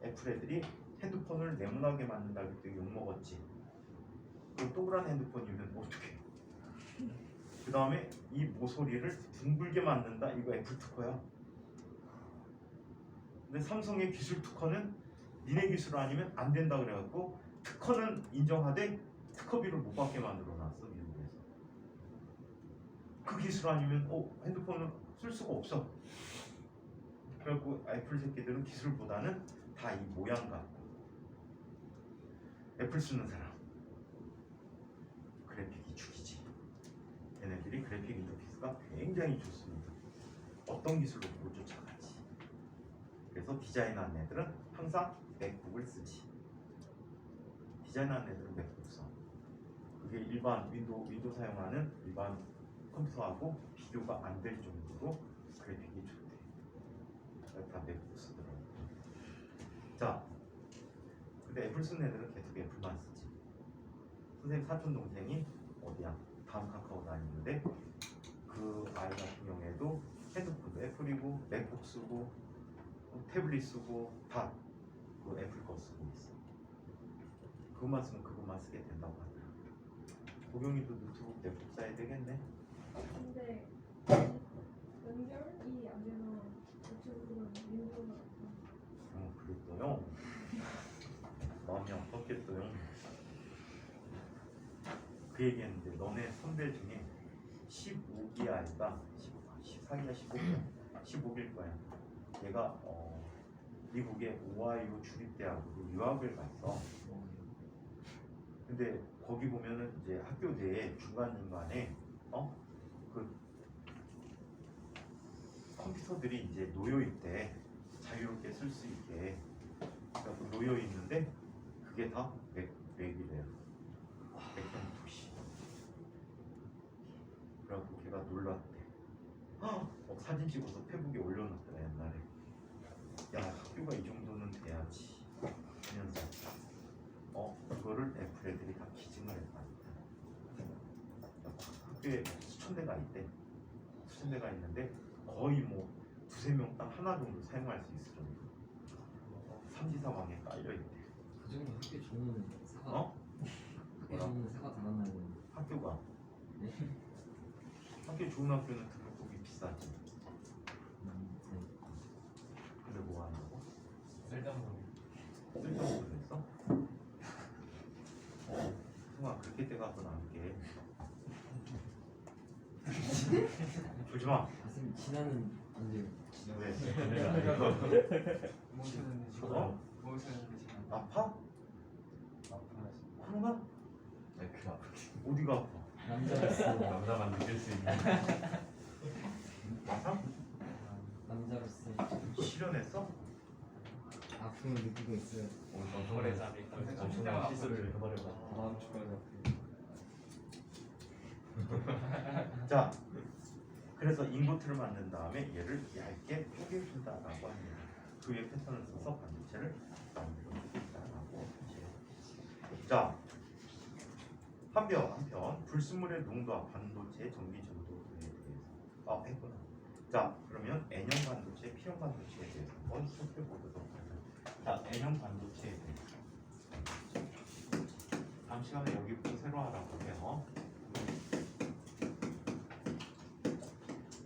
애플 애들이 핸드폰을 네모나게 만든다고 그때 욕먹었지. 그 동그란 핸드폰이면 어떡해. 그 다음에 이 모서리를 둥글게 만든다? 이거 애플 특허야. 근데 삼성의 기술 특허는 니네 기술 아니면 안 된다 그래갖고 특허는 인정하되 특허비를 못 받게 만들어놨어 미국에서. 그 기술 아니면 핸드폰을 쓸 수가 없어. 그래갖고 애플 새끼들은 기술보다는 다 이 모양 갖고 애플 쓰는 사람 그래픽이 죽이지. 얘네들이 그래픽 인터페이스가 굉장히 좋습니다. 어떤 기술로 못 쫓아가지. 그래서 디자인하는 애들은 항상 맥북을 쓰지. 디자인하는 애들은 맥북 써. 그게 일반 윈도우 사용하는 일반 컴퓨터하고 비교가 안 될 정도로 그래픽이 좋대. 다 맥북 쓰더라고. 자, 근데 애플 쓰는 애들은 계속 애플만 쓰지. 선생님 사촌 동생이 어디야? 다음 카카오 다니는데 그 아이 같은 경우에도 핸드폰도 애플이고 맥북 쓰고 태블릿 쓰고 다 그 애플 거 쓰고 있어. 그것만 쓰면 그것만 쓰게 된다고 하더라. 도경이도 노트북 맥북 사야 되겠네. 근데 연결이 안 되면 노트북은 윈도우가 그랬어요. 마음이 아팠겠어요. 그 얘기했는데 너네 선배 중에 15기 아이가 14기나 15일 거야. 얘가 미국의 오하이오 주립대학으로 유학을 갔어. 근데 거기 보면은 이제 학교 내에 중간중간에 그 컴퓨터들이 이제 놓여 있대. 자유롭게 쓸 수 있게. 그래서 놓여 있는데 그게 다 맥이래요. 맥킨토시. 그래갖고 걔가 놀랐대. 사진 찍어서 페북에 올려놨더라 옛날에. 야 학교가 이 정도는 돼야지 하면서 그거를 애플 애들이 다 기증을 했답니다. 학교에 수천 대가 있대. 수천 대가 있는데 거의 뭐 두세 명당 하나 정도 사용할 수 있을 정도. 삼지사방에 깔려 있대. 그 정도 학교 좋은 사과. 어? 학교 좋은 사과 달았나요? 학교가 네. 학교 좋은 학교는 등록금이 비싸지. 네. 근데 뭐 하냐고? 쓸데없는 쓸데없는 거 했어? 승아 그렇게 돼갖고는 안 게. 조지 마. 가슴 지나는 안 돼요. 왜? 모르는 어? 모르는 시간. 아파? 아프나 코로나? 네, 그 아프지. 어디가 아파? 남자로서 남자만 느낄 수 있는 아파? 남자로서 실현했어? 아픔을 느끼고 있어요. 오래 잠이 엄청난 시술을 해버려봐. 다음 주까지 자, 그래서 인고트를 만든 다음에 얘를 얇게 쪼개준다라고 합니다. 그 위에 패턴을 써서 반도체를 만들어준다라고 하죠. 자, 한편 불순물의 농도와 반도체의 전기 전도에 대해서 했구나. 자, 그러면 N형 반도체, P형 반도체에 대해서 한번 살펴보도록 하죠. 자, N형 반도체에 대해서 다음 시간에 여기부터 새로 하라고 해요.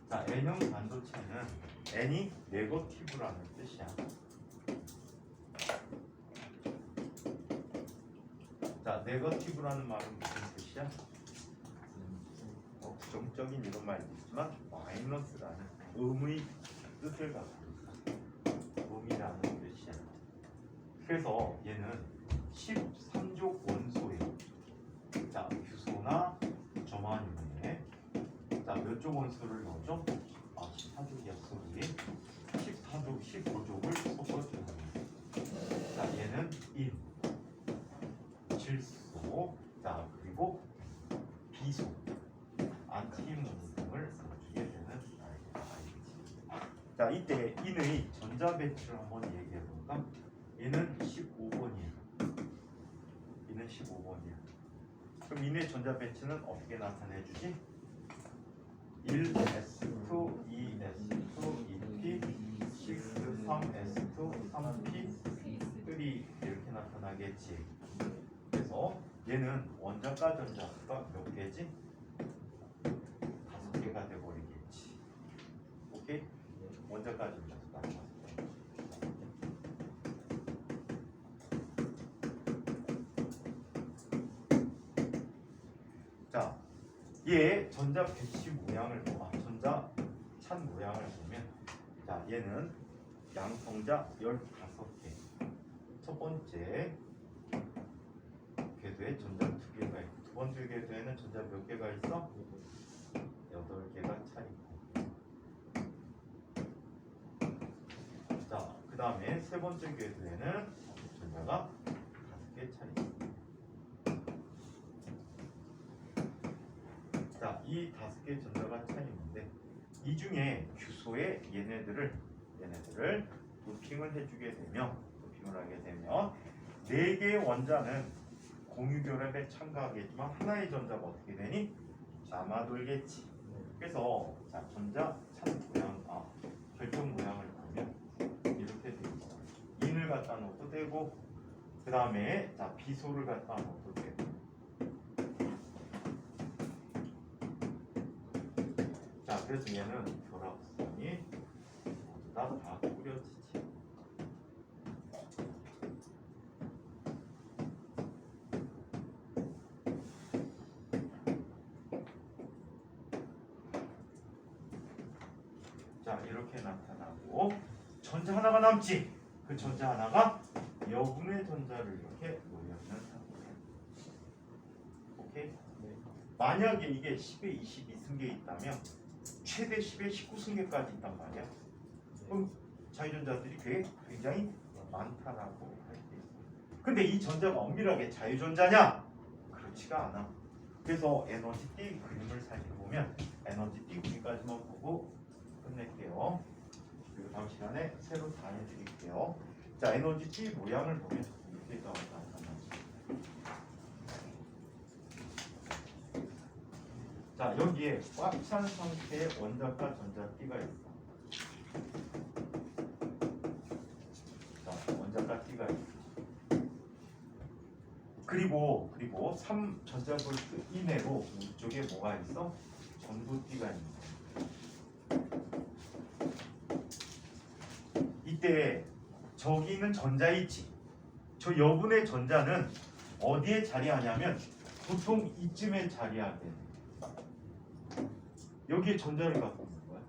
자, N형 반도체는 N이 네거티브라는 뜻이야. 자, 네거티브라는 말은 무슨 뜻이야? 부정적인 이런 말도 있지만 마이너스라는 의의 뜻을 갖고 있어. 의미라는 뜻이야. 그래서 얘는 13족 원소예요. 자, 규소나 점화율에 자, 몇 족 원소를 넣어줘? 14족이야, 소리. 14족, 15족을 섞어주는 거예요. 자, 얘는 인, 질소, 자, 그리고 비소, 안티몬 등을 써주게 되는 아이들이지. 자, 이때 인의 전자 배치를 한번 얘기해 볼까? 얘는 15번이야. 얘는 15번이야. 그럼 인의 전자 배치는 어떻게 나타내 주지? 1s2, 2s2, 2p, 6, 3s2, 3p, 3 이렇게 나타나겠지. 그래서 얘는 원자과 전자수가 몇 개지? 5개가 돼버리겠지. 오케이? 원자과 전자수가 5개. 자, 얘 전자 배치 모양을 전자 찬 모양을 보면, 자, 얘는 양성자 15개. 첫 번째 궤도에 전자 2개가 있고, 두 번째 궤도에는 전자 몇 개가 있어? 8개가 차 있고. 자, 그 다음에 세 번째 궤도에는 전자가 5개 차 있어. 자, 이 5개 전자가 차 있는데, 이 중에 규소에 얘네들을 도핑을 해주게 되면, 도핑을 하게 되면 4개의 원자는 공유결합에 참가하겠지만 하나의 전자가 어떻게 되니? 남아돌겠지. 그래서 자, 전자 찬 모양, 결정 모양을 보면 이렇게 되어 있어. 인을 갖다 놓고 되고, 그 다음에 자, 비소를 갖다 놓고 되고. 자, 그래서 얘는 결합선이 모두 다 꾸려지지. 자, 이렇게 나타나고, 전자 하나가 남지. 그 전자 하나가 여분의 전자를 이렇게 모여있는 상태. 오케이? 만약에 이게 10에 22승계 있다면 최대 10에 19승계까지 있단 말이야. 그럼 자유전자들이 굉장히 많다라고 할 수 있어. 근데 이 전자가 엄밀하게 자유전자냐? 그렇지가 않아. 그래서 에너지 띠 그림을 살펴보면 에너지 띠 그림까지만 보고 끝낼게요. 그리고 다음 시간에 새로 다 해드릴게요. 자, 에너지 띠 모양을 보면 이렇게 나타나죠. 자, 여기에 꽉 찬 상태의 원자과 전자띠가 있어. 전자볼트가 있어. 그리고 3 전자볼트 이내로 이쪽에 뭐가 있어? 전도띠가 있는 거야. 이때 저기는 전자 있지. 저 여분의 전자는 어디에 자리하냐면 보통 이쯤에 자리하게 돼. 여기에 전자를 갖고 있는 거야.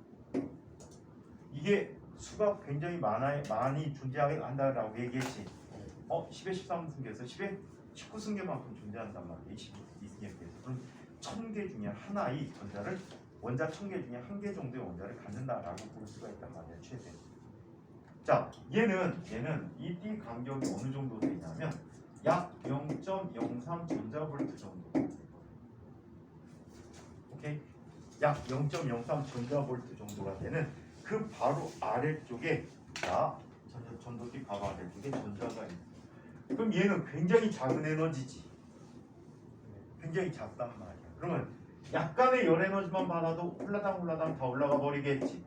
이게 수가 굉장히 많이 존재하게 한다라고 얘기했지. 10에 13승계에서 10에 19승계만큼 존재한단 말이야. 22승계에서. 그럼 1000개 중에 하나의 전자를 원자 1000개 중에 1개 정도의 원자를 갖는다라고 볼 수가 있단 말이야. 최대. 자, 얘는 이 D 간격이 어느 정도 되냐면 약 0.03 전자볼트 정도. 오케이? 약 0.03 전자볼트 정도가 되는 그 바로 아래쪽에 전도띠 바로 아래쪽에 전자가 있는. 그럼 얘는 굉장히 작은 에너지지. 굉장히 작단 말이야. 그러면 약간의 열 에너지만 받아도 홀라당 다 올라가 버리겠지.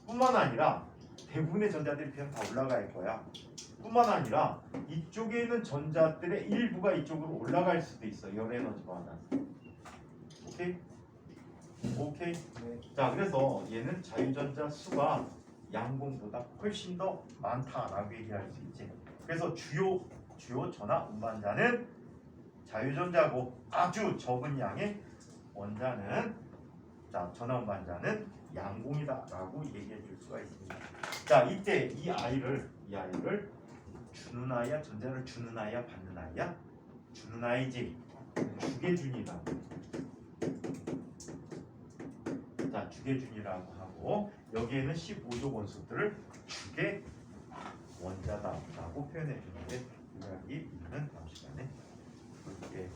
뿐만 아니라 대부분의 전자들이 그냥 다 올라갈 거야. 뿐만 아니라 이쪽에 있는 전자들의 일부가 이쪽으로 올라갈 수도 있어. 열 에너지 받아서. 오케이? 오케이? 자, 그래서 얘는 자유전자 수가 양공보다 훨씬 더 많다라고 얘기할 수 있지. 그래서 주요 전하 운반자는 자유전자고 아주 적은 양의 원자는 전하 운반자는 양공이다라고 얘기해 줄 수가 있습니다. 자, 이때 이 아이를 주는 아이야, 전자를 주는 아이야, 받는 아이야? 주는 아이지. 주계준이다. 자, 주계준이라고 하고 여기에는 15조 원소들을 주계 원자다라고 표현해 주는데 이 이야기 있는 다음 시간에 볼게.